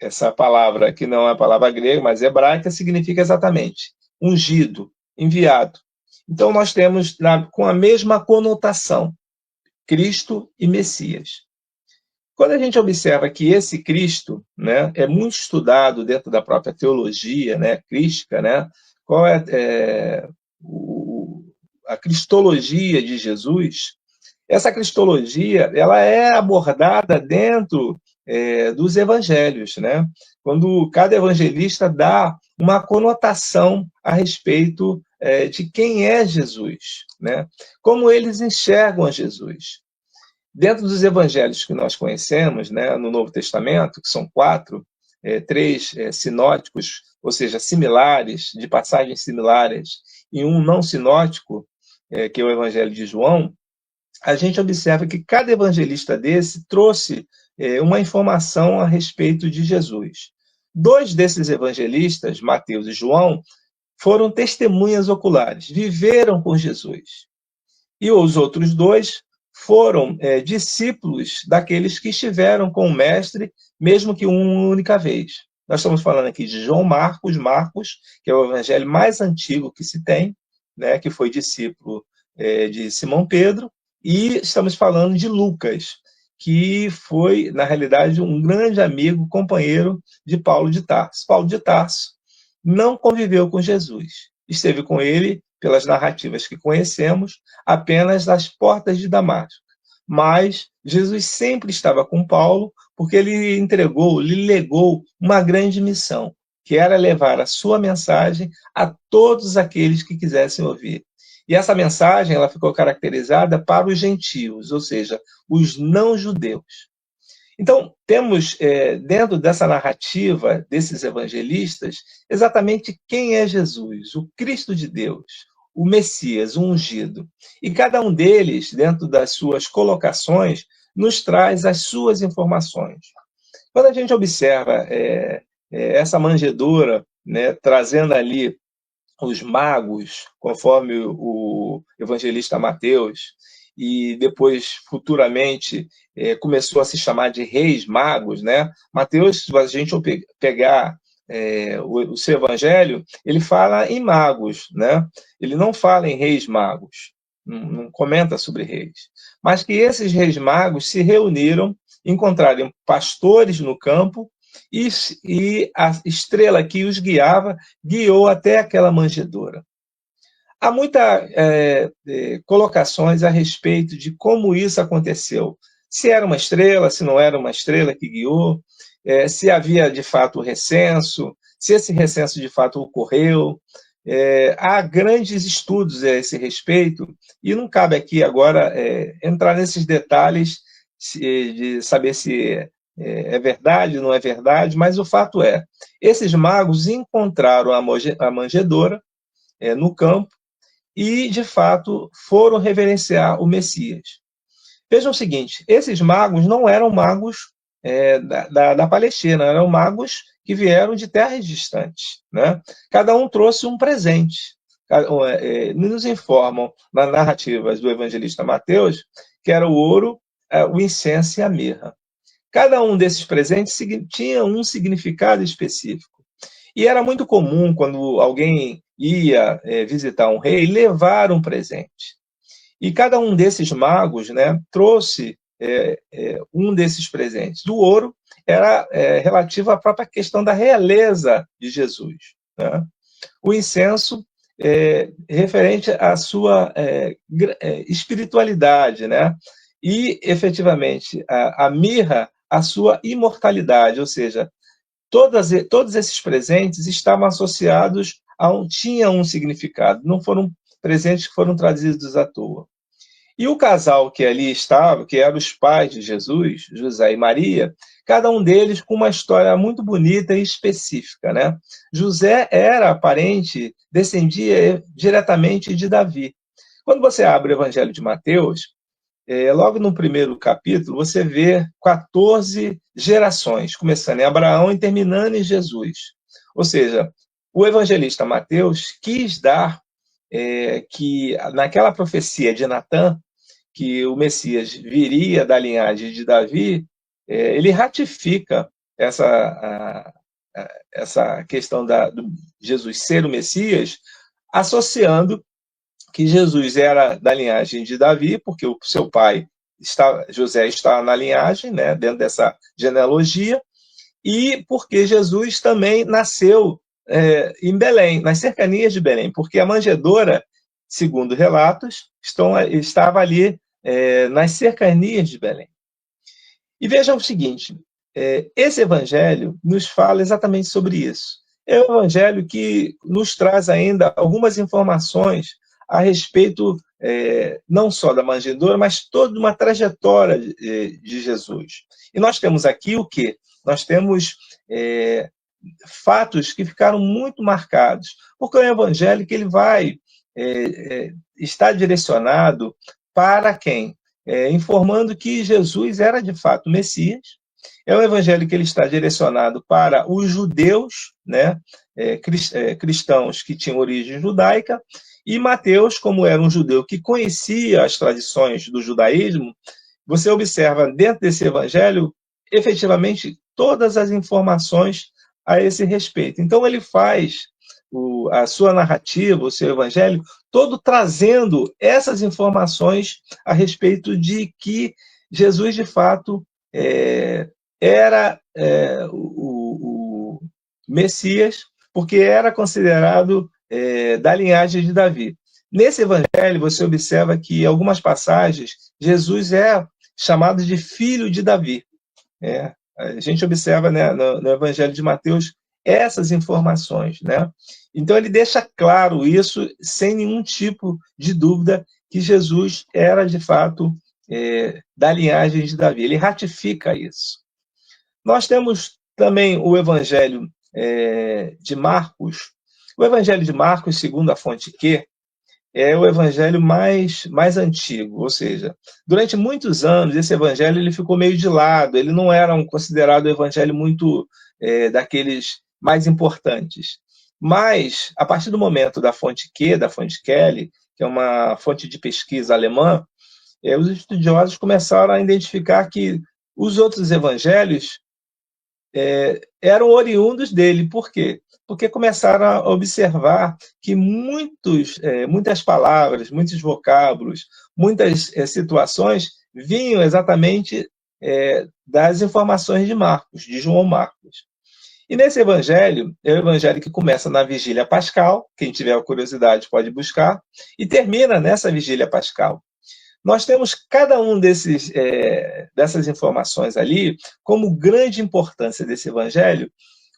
essa palavra que não é a palavra grega, mas hebraica, significa exatamente ungido, enviado. Então, nós temos com a mesma conotação, Cristo e Messias. Quando a gente observa que esse Cristo, né, é muito estudado dentro da própria teologia, né, crística, né, qual é a cristologia de Jesus, essa cristologia ela é abordada dentro dos evangelhos, né? Quando cada evangelista dá uma conotação a respeito de quem é Jesus, né? Como eles enxergam a Jesus. Dentro dos evangelhos que nós conhecemos, né, no Novo Testamento, que são 4, 3 sinóticos, ou seja, similares, de passagens similares, e um não sinótico, que é o Evangelho de João, a gente observa que cada evangelista desse trouxe uma informação a respeito de Jesus. 2 desses evangelistas, Mateus e João, foram testemunhas oculares, viveram com Jesus. E os outros 2 foram discípulos daqueles que estiveram com o Mestre, mesmo que uma única vez. Nós estamos falando aqui de João Marcos, que é o evangelho mais antigo que se tem, né, que foi discípulo de Simão Pedro, e estamos falando de Lucas, que foi, na realidade, um grande amigo, companheiro de Paulo de Tarso. Paulo de Tarso não conviveu com Jesus, esteve com ele, pelas narrativas que conhecemos, apenas às portas de Damasco. Mas Jesus sempre estava com Paulo, porque ele lhe legou uma grande missão, que era levar a sua mensagem a todos aqueles que quisessem ouvir. E essa mensagem ela ficou caracterizada para os gentios, ou seja, os não-judeus. Então, temos dentro dessa narrativa desses evangelistas exatamente quem é Jesus, o Cristo de Deus, o Messias, o ungido. E cada um deles, dentro das suas colocações, nos traz as suas informações. Quando a gente observa essa manjedoura, né, trazendo ali os magos, conforme o evangelista Mateus, e depois, futuramente, começou a se chamar de reis magos, né? Mateus, se a gente pegar o seu evangelho, ele fala em magos, né? Ele não fala em reis magos, não comenta sobre reis. Mas que esses reis magos se reuniram, encontraram pastores no campo, e a estrela que os guiava, guiou até aquela manjedoura. Há muitas colocações a respeito de como isso aconteceu. Se era uma estrela, se não era uma estrela que guiou, se havia de fato recenso, se esse recenso de fato ocorreu. Há grandes estudos a esse respeito, e não cabe aqui agora entrar nesses detalhes de saber se é verdade, não é verdade, mas o fato é, esses magos encontraram a manjedoura no campo e, de fato, foram reverenciar o Messias. Vejam o seguinte, esses magos não eram magos da Palestina, eram magos que vieram de terras distantes, né? Cada um trouxe um presente. Nos informam, nas narrativas do evangelista Mateus, que era o ouro, o incenso e a mirra. Cada um desses presentes tinha um significado específico. E era muito comum, quando alguém ia visitar um rei, levar um presente. E cada um desses magos, né, trouxe um desses presentes. O ouro era relativo à própria questão da realeza de Jesus, né? O incenso referente à sua espiritualidade, né? E, efetivamente, a mirra, a sua imortalidade, ou seja, todos esses presentes estavam associados tinham um significado, não foram presentes que foram trazidos à toa. E o casal que ali estava, que eram os pais de Jesus, José e Maria, cada um deles com uma história muito bonita e específica, né? José era descendia diretamente de Davi. Quando você abre o Evangelho de Mateus, logo no primeiro capítulo, você vê 14 gerações, começando em Abraão e terminando em Jesus. Ou seja, o evangelista Mateus quis dar que, naquela profecia de Natã, que o Messias viria da linhagem de Davi, ele ratifica essa questão do Jesus ser o Messias, associando que Jesus era da linhagem de Davi, porque o seu pai, José, está na linhagem, né, dentro dessa genealogia, e porque Jesus também nasceu em Belém, nas cercanias de Belém, porque a manjedoura, segundo relatos, estava ali nas cercanias de Belém. E vejam o seguinte, esse evangelho nos fala exatamente sobre isso. É um evangelho que nos traz ainda algumas informações a respeito não só da manjedoura, mas toda uma trajetória de Jesus. E nós temos aqui o quê? Nós temos fatos que ficaram muito marcados, porque é um evangelho que ele vai estar direcionado para quem? Informando que Jesus era de fato o Messias, é um evangelho que ele está direcionado para os judeus, né, cristãos que tinham origem judaica, e Mateus, como era um judeu que conhecia as tradições do judaísmo, você observa dentro desse evangelho, efetivamente, todas as informações a esse respeito. Então, ele faz a sua narrativa, o seu evangelho, todo trazendo essas informações a respeito de que Jesus, de fato, era o Messias, porque era considerado da linhagem de Davi. Nesse evangelho, você observa que, em algumas passagens, Jesus é chamado de filho de Davi. A gente observa, né, no evangelho de Mateus essas informações, né? Então, ele deixa claro isso, sem nenhum tipo de dúvida, que Jesus era, de fato, da linhagem de Davi. Ele ratifica isso. Nós temos também o evangelho de Marcos. O evangelho de Marcos, segundo a fonte Q, é o evangelho mais antigo, ou seja, durante muitos anos esse evangelho ele ficou meio de lado, ele não era considerado um evangelho muito daqueles mais importantes. Mas, a partir do momento da fonte Q, da fonte Kelly, que é uma fonte de pesquisa alemã, os estudiosos começaram a identificar que os outros evangelhos eram oriundos dele. Por quê? Porque começaram a observar que muitas palavras, muitos vocábulos, muitas situações vinham exatamente das informações de Marcos, de João Marcos. E nesse evangelho, é o evangelho que começa na vigília pascal, quem tiver a curiosidade pode buscar, e termina nessa vigília pascal. Nós temos cada um dessas informações ali, como grande importância desse evangelho,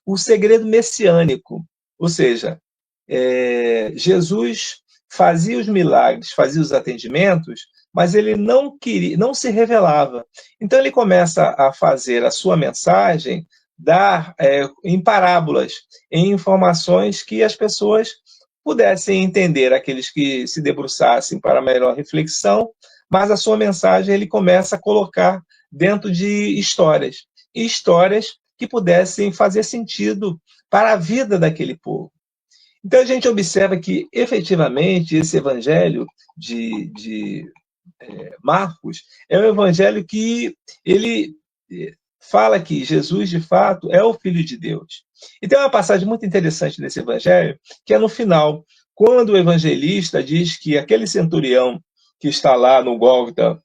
o segredo messiânico. Ou seja, Jesus fazia os milagres, fazia os atendimentos, mas ele não se revelava. Então ele começa a fazer a sua mensagem em parábolas, em informações que as pessoas pudessem entender, aqueles que se debruçassem para melhor reflexão, mas a sua mensagem ele começa a colocar dentro de histórias, e histórias que pudessem fazer sentido para a vida daquele povo. Então a gente observa que, efetivamente, esse evangelho de Marcos é um evangelho que ele fala que Jesus, de fato, é o Filho de Deus. E tem uma passagem muito interessante nesse evangelho, que é no final, quando o evangelista diz que aquele centurião que está lá no Gólgota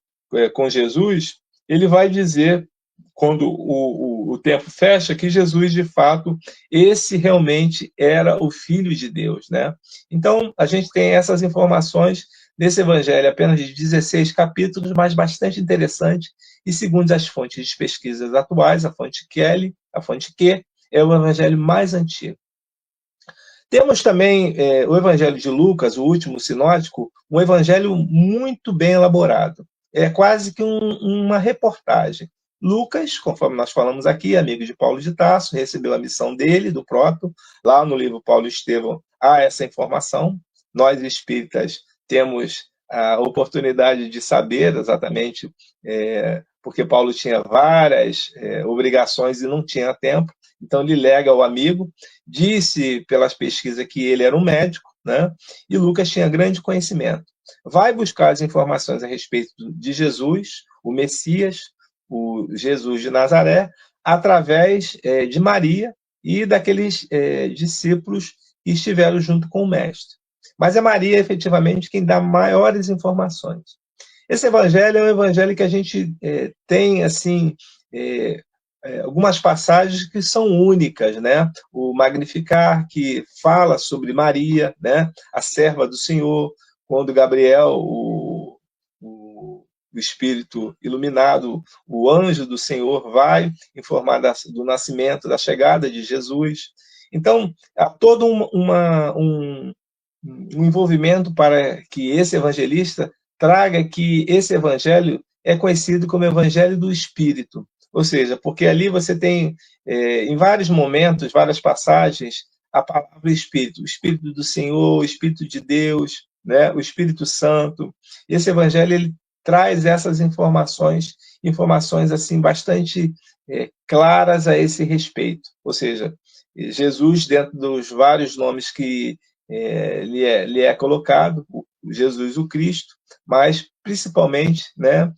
com Jesus, ele vai dizer, quando o tempo fecha, que Jesus, de fato, esse realmente era o Filho de Deus, né? Então, a gente tem essas informações nesse evangelho, apenas de 16 capítulos, mas bastante interessante, e segundo as fontes de pesquisas atuais, a fonte Kelly, a fonte Q, é o evangelho mais antigo. Temos também o evangelho de Lucas, o último sinótico, um evangelho muito bem elaborado. É quase que uma reportagem. Lucas, conforme nós falamos aqui, amigo de Paulo de Tarso, recebeu a missão dele, do próprio, lá no livro Paulo e Estevão há essa informação. Nós, espíritas, temos a oportunidade de saber exatamente, porque Paulo tinha várias obrigações e não tinha tempo, então ele lega ao amigo, disse pelas pesquisas que ele era um médico, né? E Lucas tinha grande conhecimento. Vai buscar as informações a respeito de Jesus, o Messias, o Jesus de Nazaré, através de Maria e daqueles discípulos que estiveram junto com o Mestre. Mas é Maria, efetivamente, quem dá maiores informações. Esse evangelho é um evangelho que a gente tem, assim, algumas passagens que são únicas, né? O Magnificar, que fala sobre Maria, né? A serva do Senhor, quando Gabriel, o Espírito iluminado, o anjo do Senhor, vai informar do nascimento, da chegada de Jesus. Então, há todo um envolvimento para que esse evangelista traga que esse evangelho é conhecido como evangelho do Espírito. Ou seja, porque ali você tem, em vários momentos, várias passagens, a palavra Espírito, o Espírito do Senhor, o Espírito de Deus, né? O Espírito Santo. Esse evangelho ele traz essas informações assim bastante claras a esse respeito. Ou seja, Jesus, dentro dos vários nomes que lhe é colocado, Jesus o Cristo, mas principalmente, né,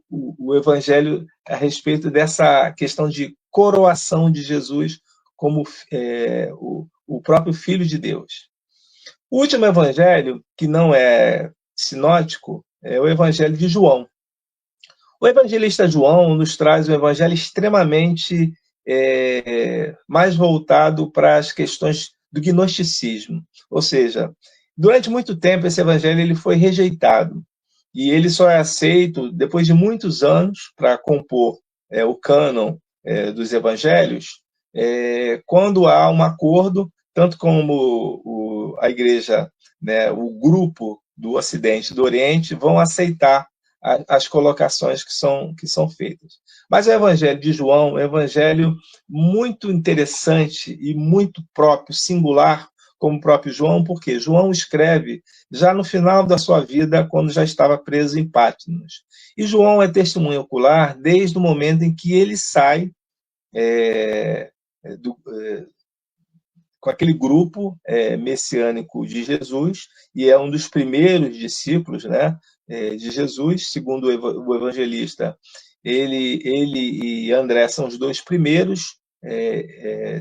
o Evangelho a respeito dessa questão de coroação de Jesus como o próprio Filho de Deus. O último evangelho, que não é sinótico, é o Evangelho de João. O evangelista João nos traz um evangelho extremamente mais voltado para as questões do gnosticismo. Ou seja, durante muito tempo esse evangelho ele foi rejeitado e ele só é aceito depois de muitos anos para compor o cânon dos evangelhos, quando há um acordo, tanto como a igreja, né, o grupo do Ocidente e do Oriente vão aceitar as colocações que são feitas. Mas o Evangelho de João é um evangelho muito interessante e muito próprio, singular, como o próprio João, porque João escreve já no final da sua vida, quando já estava preso em Patmos. E João é testemunha ocular desde o momento em que ele sai com aquele grupo messiânico de Jesus, e é um dos primeiros discípulos, né, de Jesus, segundo o evangelista. Ele e André são os dois primeiros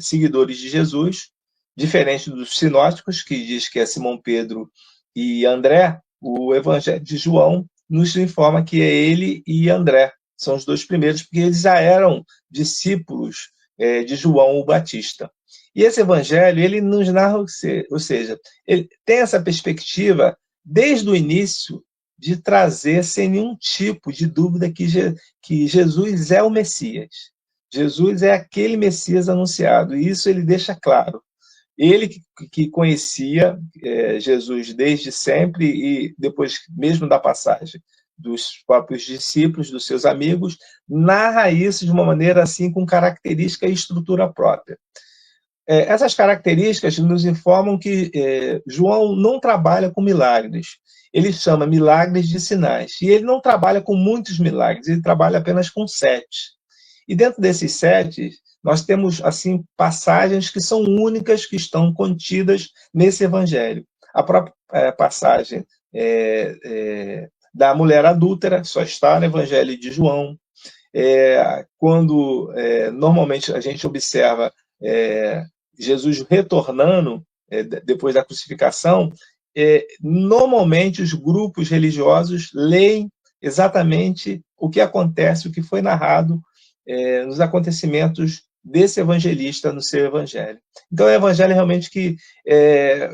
seguidores de Jesus, diferente dos sinóticos, que diz que é Simão Pedro e André. O Evangelho de João nos informa que é ele e André, são os dois primeiros, porque eles já eram discípulos de João o Batista. E esse evangelho, ele nos narra, ou seja, ele tem essa perspectiva desde o início de trazer sem nenhum tipo de dúvida que Jesus é o Messias. Jesus é aquele Messias anunciado, e isso ele deixa claro. Ele que conhecia Jesus desde sempre, e depois mesmo da passagem dos próprios discípulos, dos seus amigos, narra isso de uma maneira assim com característica e estrutura própria. Essas características nos informam que João não trabalha com milagres. Ele chama milagres de sinais. E ele não trabalha com muitos milagres, ele trabalha apenas com 7. E dentro desses 7, nós temos assim passagens que são únicas, que estão contidas nesse evangelho. A própria passagem da mulher adúltera só está no evangelho de João. Quando normalmente a gente observa Jesus retornando depois da crucificação, normalmente os grupos religiosos leem exatamente o que acontece, o que foi narrado nos acontecimentos desse evangelista no seu evangelho. Então, é um evangelho realmente que é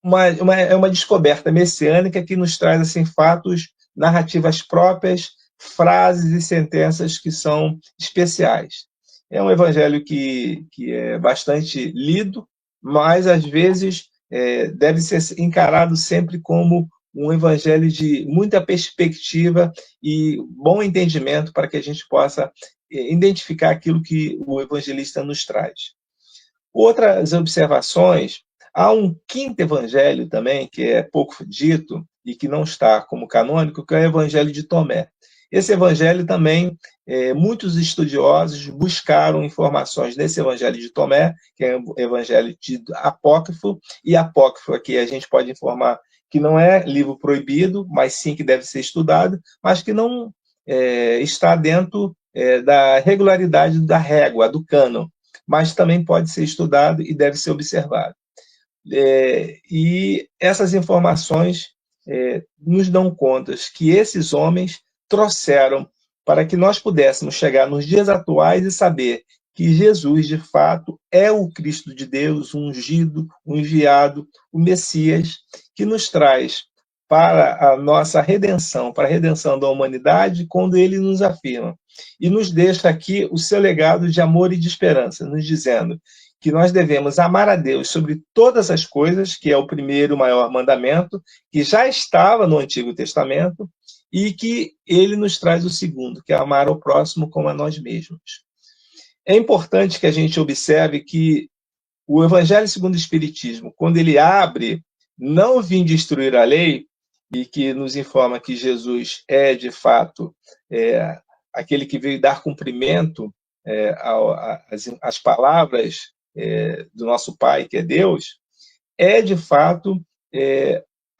uma descoberta messiânica que nos traz assim, fatos, narrativas próprias, frases e sentenças que são especiais. É um evangelho que é bastante lido, mas às vezes deve ser encarado sempre como um evangelho de muita perspectiva e bom entendimento para que a gente possa identificar aquilo que o evangelista nos traz. Outras observações, há um quinto evangelho também, que é pouco dito e que não está como canônico, que é o Evangelho de Tomé. Esse evangelho também, muitos estudiosos buscaram informações nesse evangelho de Tomé, que é um evangelho de apócrifo, e apócrifo aqui a gente pode informar que não é livro proibido, mas sim que deve ser estudado, mas que não está dentro da regularidade da régua, do cânon, mas também pode ser estudado e deve ser observado. E essas informações nos dão conta que esses homens trouxeram para que nós pudéssemos chegar nos dias atuais e saber que Jesus, de fato, é o Cristo de Deus, o ungido, o enviado, o Messias, que nos traz para a nossa redenção, para a redenção da humanidade, quando ele nos afirma. E nos deixa aqui o seu legado de amor e de esperança, nos dizendo que nós devemos amar a Deus sobre todas as coisas, que é o primeiro maior mandamento, que já estava no Antigo Testamento, e que ele nos traz o segundo, que é amar ao próximo como a nós mesmos. É importante que a gente observe que o Evangelho segundo o Espiritismo, quando ele abre, não vim destruir a lei, e que nos informa que Jesus é, de fato, aquele que veio dar cumprimento às palavras do nosso Pai, que é Deus, é, de fato,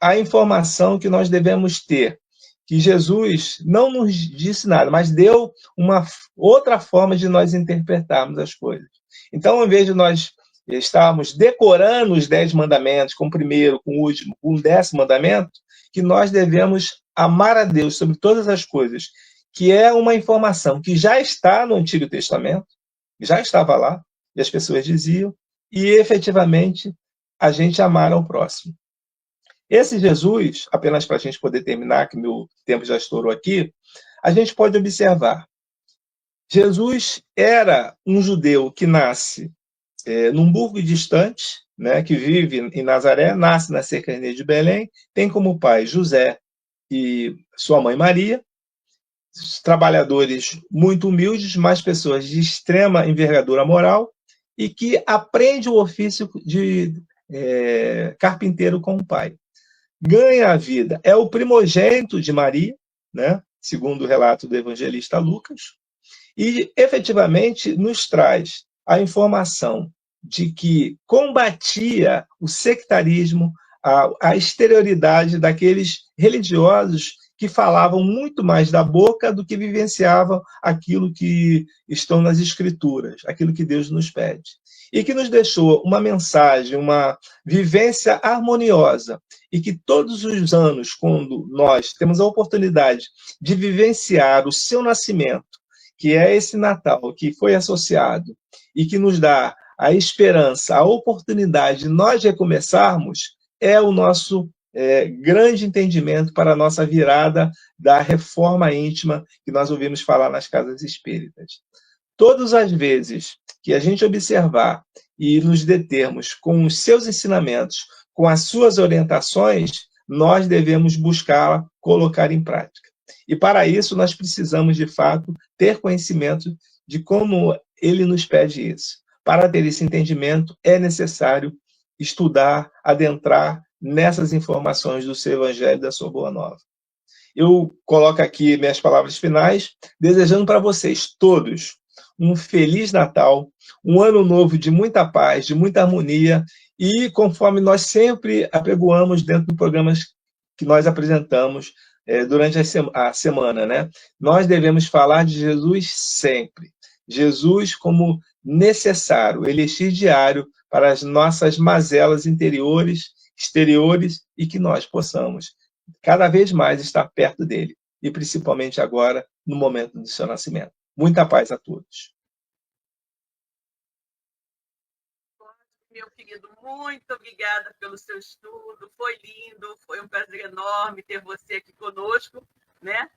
a informação que nós devemos ter, que Jesus não nos disse nada, mas deu uma outra forma de nós interpretarmos as coisas. Então, ao invés de nós estarmos decorando os 10 mandamentos, com o primeiro, com o último, com o 10º mandamento, que nós devemos amar a Deus sobre todas as coisas, que é uma informação que já está no Antigo Testamento, já estava lá, e as pessoas diziam, e efetivamente a gente amar ao próximo. Esse Jesus, apenas para a gente poder terminar, que meu tempo já estourou aqui, a gente pode observar. Jesus era um judeu que nasce num burgo distante, né, que vive em Nazaré, nasce na cercania de Belém, tem como pai José e sua mãe Maria, trabalhadores muito humildes, mas pessoas de extrema envergadura moral, e que aprende o ofício de carpinteiro com o pai. Ganha a vida, é o primogênito de Maria, né, segundo o relato do evangelista Lucas, e efetivamente nos traz a informação de que combatia o sectarismo, a exterioridade daqueles religiosos que falavam muito mais da boca do que vivenciavam aquilo que estão nas Escrituras, aquilo que Deus nos pede. E que nos deixou uma mensagem, uma vivência harmoniosa, e que todos os anos, quando nós temos a oportunidade de vivenciar o seu nascimento, que é esse Natal que foi associado e que nos dá a esperança, a oportunidade de nós recomeçarmos, é o nosso grande entendimento para a nossa virada da reforma íntima que nós ouvimos falar nas casas espíritas. Todas as vezes que a gente observar e nos determos com os seus ensinamentos, com as suas orientações, nós devemos buscar colocar em prática. E para isso nós precisamos, de fato, ter conhecimento de como ele nos pede isso. Para ter esse entendimento, é necessário estudar, adentrar nessas informações do seu Evangelho, da sua Boa Nova. Eu coloco aqui minhas palavras finais, desejando para vocês todos um Feliz Natal, um ano novo de muita paz, de muita harmonia, e conforme nós sempre apregoamos dentro do programa que nós apresentamos durante a semana, né? Nós devemos falar de Jesus sempre. Jesus como necessário, elixir diário para as nossas mazelas interiores, exteriores, e que nós possamos cada vez mais estar perto dele, e principalmente agora, no momento do seu nascimento. Muita paz a todos. Meu querido, muito obrigada pelo seu estudo, foi lindo, foi um prazer enorme ter você aqui conosco, né?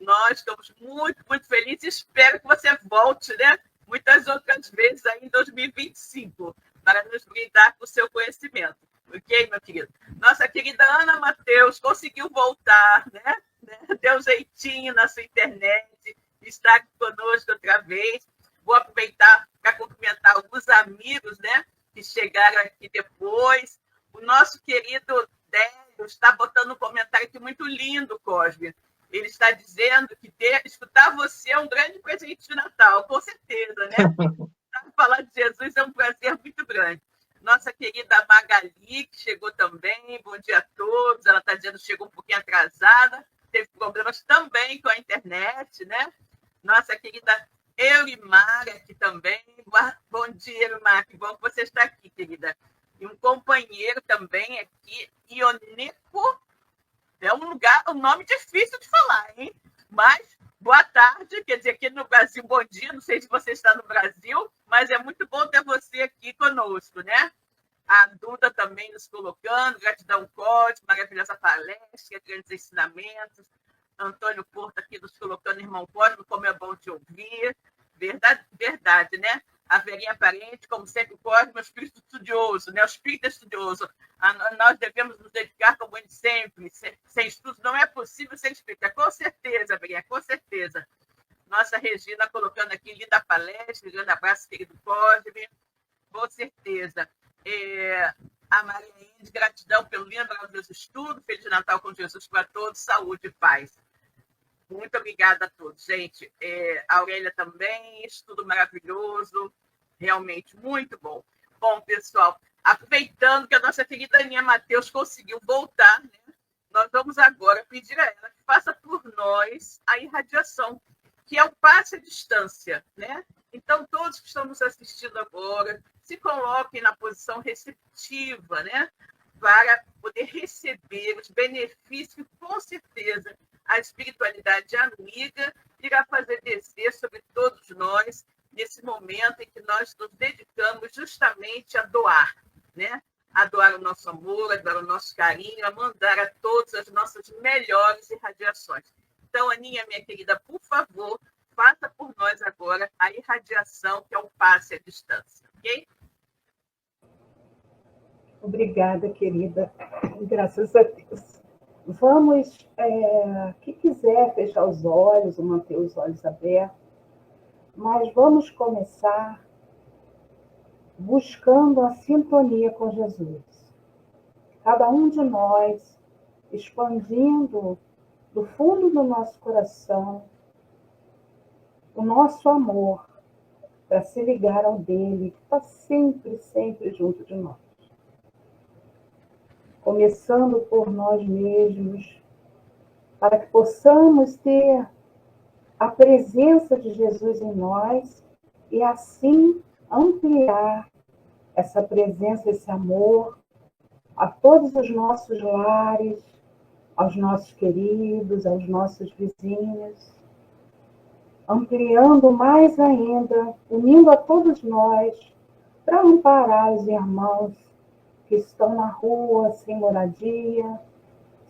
Nós estamos muito, muito felizes, espero que você volte, né? Muitas outras vezes aí em 2025, para nos brindar com o seu conhecimento. Ok, meu querido? Nossa querida Ana Matheus conseguiu voltar, né? Deu um jeitinho na sua internet, está aqui conosco outra vez. Vou aproveitar para cumprimentar alguns amigos, né, que chegaram aqui depois. O nosso querido Délio está botando um comentário aqui muito lindo, Cosme. Ele está dizendo que escutar você é um grande presente de Natal, com certeza, né? Falar de Jesus é um prazer muito grande. Nossa querida Magali, que chegou também, bom dia a todos. Ela está dizendo que chegou um pouquinho atrasada, teve problemas também com a internet, né? Nossa querida Eurimar aqui também. Bom dia, Eurimar, que bom que você está aqui, querida. E um companheiro também aqui, Ioneco. É um nome difícil de falar, hein? Mas, boa tarde, quer dizer, aqui no Brasil, bom dia, não sei se você está no Brasil, mas é muito bom ter você aqui conosco, né? A Duda também nos colocando, gratidão, Código, maravilhosa palestra, grandes ensinamentos. Antônio Porto aqui nos colocando, irmão Código, como é bom te ouvir. Verdade, né? A Verinha Parente, como sempre, o Código, meu espírito estudioso, né? O espírito estudioso. Nós devemos nos dedicar, como ele sempre, sem estudo não é possível ser espírita. Com certeza, Verinha, com certeza. Nossa Regina colocando aqui, linda palestra, grande abraço, querido Código. Com certeza. A Maria Índia, gratidão pelo lindo maravilhoso estudo. Feliz Natal com Jesus para todos, saúde e paz. Muito obrigada a todos, gente. A Aurélia também, estudo maravilhoso, realmente muito bom. Bom, pessoal, aproveitando que a nossa querida Aninha Matheus conseguiu voltar, né, nós vamos agora pedir a ela que faça por nós a irradiação, que é o passe à distância, né? Então, todos que estão nos assistindo agora, se coloquem na posição receptiva, né? Para poder receber os benefícios que, com certeza, a espiritualidade amiga irá fazer descer sobre todos nós nesse momento em que nós nos dedicamos justamente a doar, né? A doar o nosso amor, a doar o nosso carinho, a mandar a todos as nossas melhores irradiações. Então, Aninha, minha querida, por favor, faça por nós agora a irradiação, que é o passe à distância, ok? Obrigada, querida. Graças a Deus. Vamos, quem quiser fechar os olhos ou manter os olhos abertos, mas vamos começar buscando a sintonia com Jesus. Cada um de nós expandindo do fundo do nosso coração o nosso amor para se ligar ao dele, que está sempre, sempre junto de nós. Começando por nós mesmos, para que possamos ter a presença de Jesus em nós e assim ampliar essa presença, esse amor a todos os nossos lares, aos nossos queridos, aos nossos vizinhos, ampliando mais ainda, unindo a todos nós para amparar os irmãos que estão na rua, sem moradia,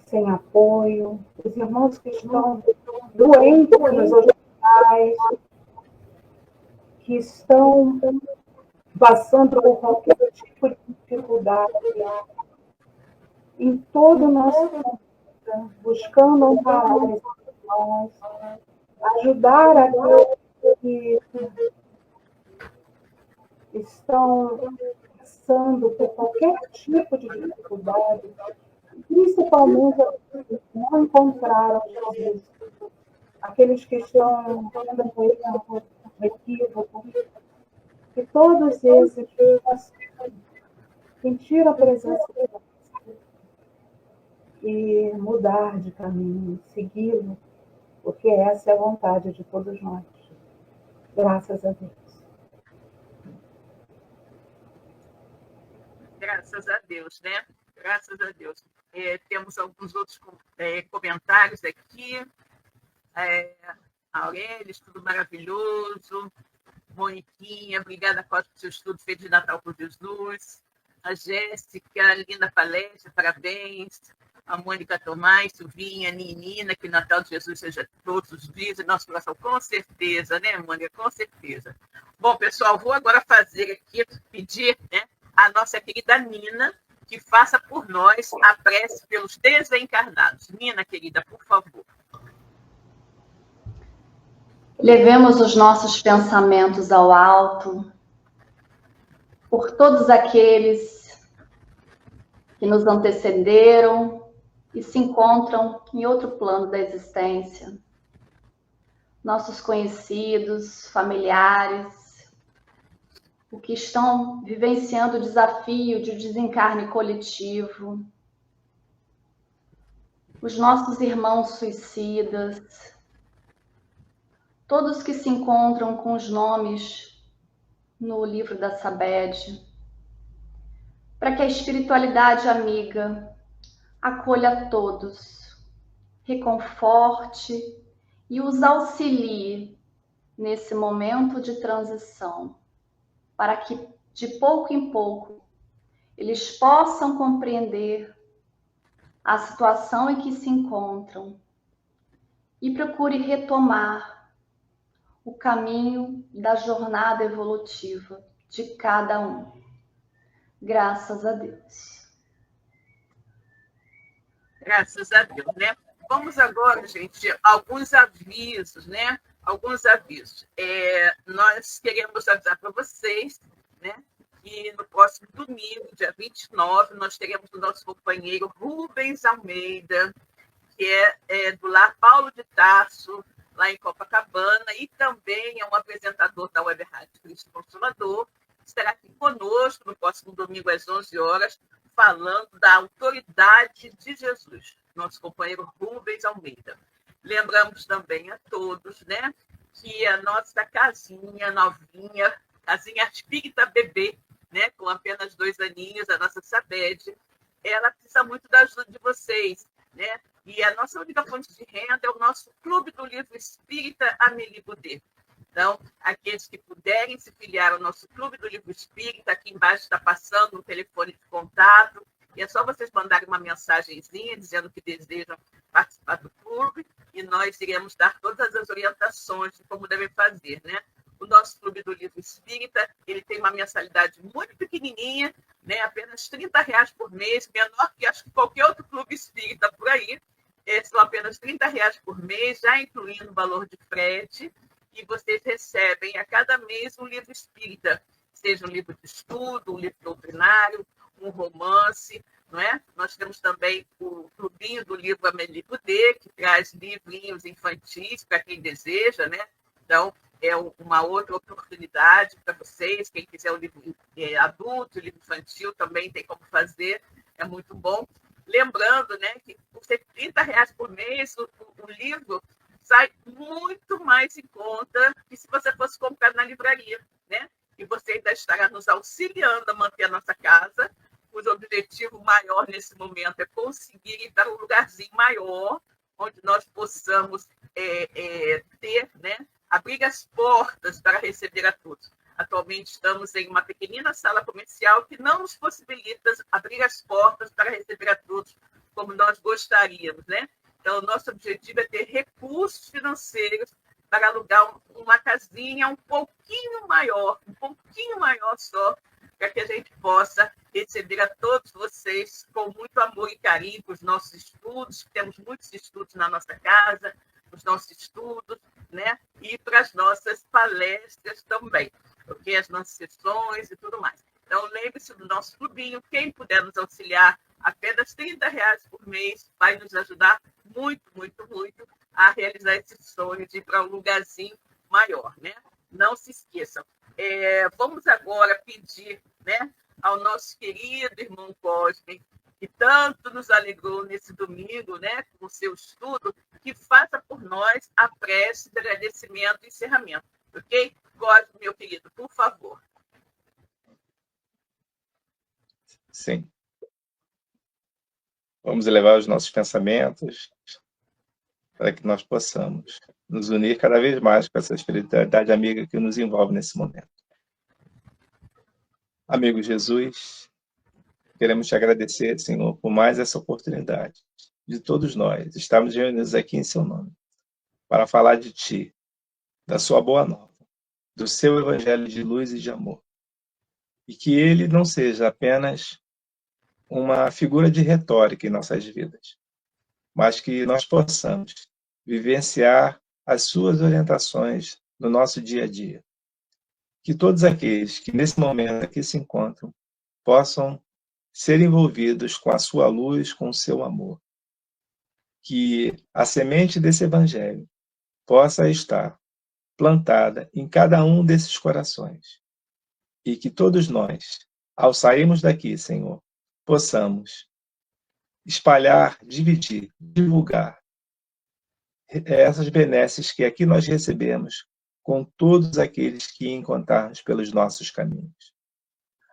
sem apoio, os irmãos que estão doentes nos hospitais, que estão passando por qualquer tipo de dificuldade, em todo o nosso planeta, buscando amparar os irmãos, ajudar aqueles que estão passando por qualquer tipo de dificuldade, principalmente aqueles que não encontraram Jesus, aqueles que estão tendo um equívoco, que todos esses possam sentir a presença de Deus e mudar de caminho, segui-lo, porque essa é a vontade de todos nós. Graças a Deus. Graças a Deus, né? Graças a Deus. Temos alguns outros comentários aqui. Aurélia, estudo maravilhoso. Moniquinha, obrigada, Costa, pelo seu estudo. Feliz de Natal por Jesus. A Jéssica, linda palestra, parabéns. A Mônica Tomás, Silvinha, Ninina, que o Natal de Jesus seja todos os dias em nosso coração, com certeza, né, Mônica? Com certeza. Bom, pessoal, vou agora fazer aqui, pedir, né, a nossa querida Nina, que faça por nós a prece pelos desencarnados. Nina, querida, por favor. Levemos os nossos pensamentos ao alto, por todos aqueles que nos antecederam e se encontram em outro plano da existência. Nossos conhecidos, familiares, o que estão vivenciando o desafio de desencarne coletivo, os nossos irmãos suicidas, todos que se encontram com os nomes no livro da Sabed, para que a espiritualidade amiga acolha a todos, reconforte e os auxilie nesse momento de transição, para que de pouco em pouco eles possam compreender a situação em que se encontram e procure retomar o caminho da jornada evolutiva de cada um. Graças a Deus. Graças a Deus, né? Vamos agora, gente, alguns avisos, né? Alguns avisos. Nós queremos avisar para vocês, né? Que no próximo domingo, dia 29, nós teremos o nosso companheiro Rubens Almeida, que é do Lar Paulo de Tarso, lá em Copacabana, e também é um apresentador da Web Rádio Cristo Consolador. Estará aqui conosco no próximo domingo às 11 horas, falando da autoridade de Jesus, nosso companheiro Rubens Almeida. Lembramos também a todos, né, que a nossa casinha novinha, casinha espírita bebê, né, com apenas 2 aninhos, a nossa Sabed, ela precisa muito da ajuda de vocês, né? E a nossa única fonte de renda é o nosso Clube do Livro Espírita Amélie Boudet. Então, aqueles que puderem se filiar ao nosso Clube do Livro Espírita, aqui embaixo está passando o telefone de contato, e é só vocês mandarem uma mensagenzinha dizendo que desejam participar do clube, e nós iremos dar todas as orientações de como devem fazer, né? O nosso Clube do Livro Espírita, ele tem uma mensalidade muito pequenininha, né? Apenas R$30 por mês, menor que acho que qualquer outro clube espírita por aí. São apenas R$30 por mês, já incluindo o valor de frete, e vocês recebem a cada mês um livro espírita, seja um livro de estudo, um livro doutrinário, um romance, não é? Nós temos também o clubinho do livro Amélie Boudet, que traz livrinhos infantis para quem deseja, né? Então, é uma outra oportunidade para vocês. Quem quiser o livro adulto, o livro infantil, também tem como fazer, é muito bom. Lembrando, né, que por ser R$30 por mês, o livro sai muito mais em conta que se você fosse comprar na livraria, né? E você ainda estará nos auxiliando a manter a nossa casa, cujo objetivo maior nesse momento é conseguir ir para um lugarzinho maior, onde nós possamos ter, né, abrir as portas para receber a todos. Atualmente estamos em uma pequenina sala comercial que não nos possibilita abrir as portas para receber a todos como nós gostaríamos, né? Então, o nosso objetivo é ter recursos financeiros para alugar uma casinha um pouquinho maior só, para que a gente possa receber a todos vocês com muito amor e carinho para os nossos estudos. Temos muitos estudos na nossa casa, os nossos estudos, né? E para as nossas palestras também, porque as nossas sessões e tudo mais. Então, lembre-se do nosso clubinho. Quem puder nos auxiliar, apenas R$30 por mês, vai nos ajudar muito, muito, muito a realizar esse sonho de ir para um lugarzinho maior, né? Não se esqueçam. Vamos agora pedir, né, ao nosso querido irmão Cosme, que tanto nos alegrou nesse domingo, né, com o seu estudo, que faça por nós a prece de agradecimento e encerramento. Ok? Cosme, meu querido, por favor. Sim. Vamos elevar os nossos pensamentos para que nós possamos nos unir cada vez mais com essa espiritualidade amiga que nos envolve nesse momento. Amigo Jesus, queremos te agradecer, Senhor, por mais essa oportunidade de todos nós estarmos reunidos aqui em seu nome para falar de ti, da sua boa nova, do seu evangelho de luz e de amor. E que ele não seja apenas uma figura de retórica em nossas vidas, mas que nós possamos vivenciar as suas orientações no nosso dia a dia. Que todos aqueles que nesse momento aqui se encontram possam ser envolvidos com a sua luz, com o seu amor. Que a semente desse evangelho possa estar plantada em cada um desses corações. E que todos nós, ao sairmos daqui, Senhor, possamos espalhar, dividir, divulgar essas benesses que aqui nós recebemos com todos aqueles que encontrarmos pelos nossos caminhos.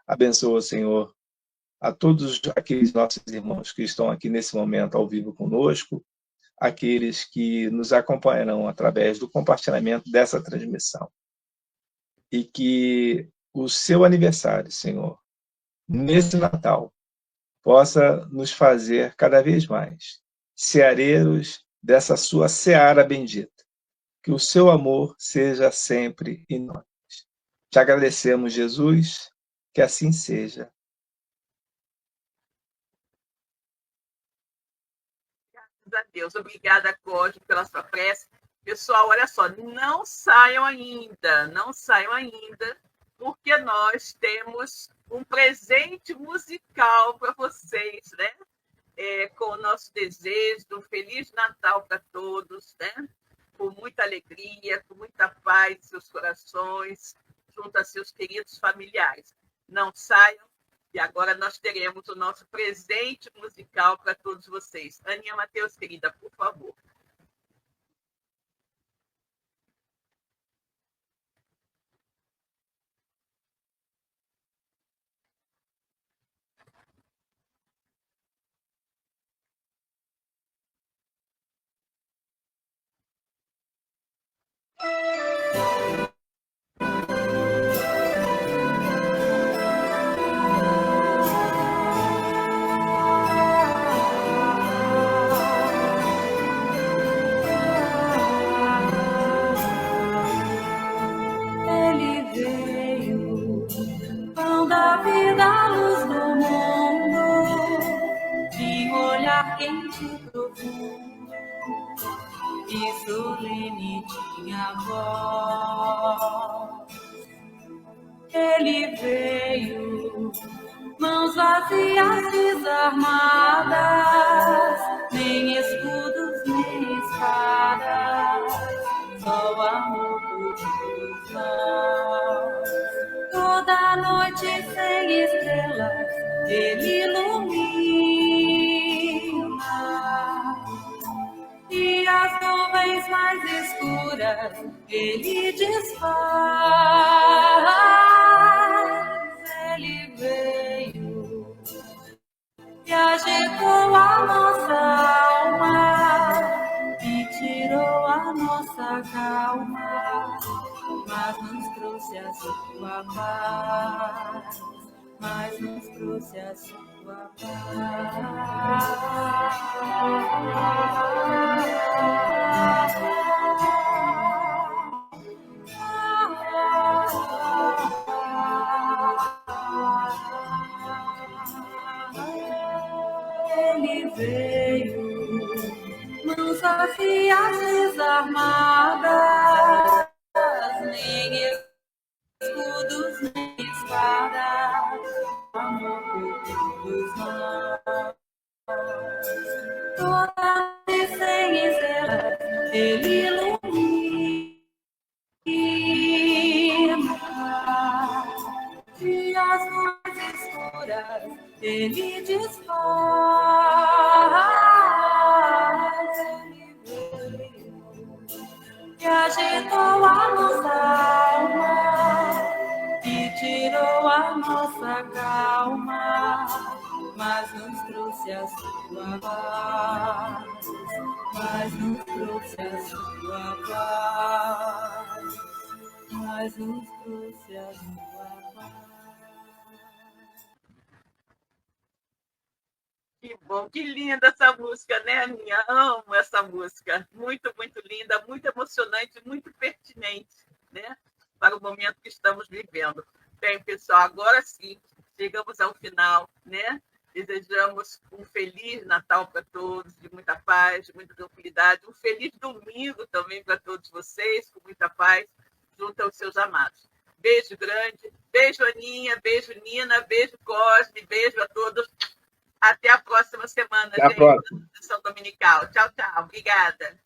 Abençoa, Senhor, a todos aqueles nossos irmãos que estão aqui nesse momento ao vivo conosco, aqueles que nos acompanharão através do compartilhamento dessa transmissão. E que o seu aniversário, Senhor, nesse Natal, possa nos fazer cada vez mais ceareiros dessa sua seara bendita. Que o seu amor seja sempre em nós. Te agradecemos, Jesus, que assim seja. Graças a Deus. Obrigada, Cosme, pela sua prece. Pessoal, olha só, não saiam ainda, porque nós temos um presente musical para vocês, né? com o nosso desejo de um Feliz Natal para todos, né? Com muita alegria, com muita paz em seus corações, junto a seus queridos familiares. Não saiam, e agora nós teremos o nosso presente musical para todos vocês. Aninha Matheus, querida, por favor. Ele veio, pão da vida, a luz do mundo, de olhar quente e profundo, e solene tinha voz. Ele veio, mãos vazias, desarmadas, nem escudos, nem espadas, só amor por todos nós. Toda noite sem estrelas, ele ilumina, e as nuvens mais escuras ele desfaz. Ele veio e agitou a nossa alma e tirou a nossa calma, mas nos trouxe a sua paz, mas nos trouxe a sua Ele veio, mãos vazias, desarmadas, nem escudos, nem espadas, amor por todos nós. Toda noite sem estrelas, ele ilumina, e as nuvens escuras ele desfaz. Ele veio e agitou a nossa alma e tirou a nossa calma, mas nos trouxe a sua paz, mas nos trouxe a sua paz, mas nos trouxe a sua paz. Que bom, que linda essa música, né, Aninha? Amo essa música. Muito, muito linda, muito emocionante, muito pertinente, né? Para o momento que estamos vivendo. Bem, pessoal, agora sim, chegamos ao final, né? Desejamos um feliz Natal para todos, de muita paz, de muita tranquilidade. Um feliz domingo também para todos vocês, com muita paz, junto aos seus amados. Beijo grande, beijo Aninha, beijo Nina, beijo Cosme, beijo a todos. Até a próxima semana, Até a gente, próxima. na sessão dominical. Tchau, tchau. Obrigada.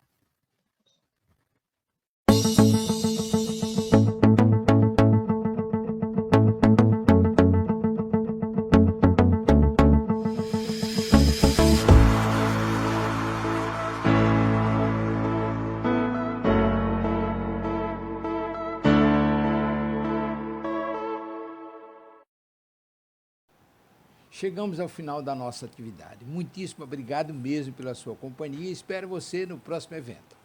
Chegamos ao final da nossa atividade. Muitíssimo obrigado mesmo pela sua companhia e espero você no próximo evento.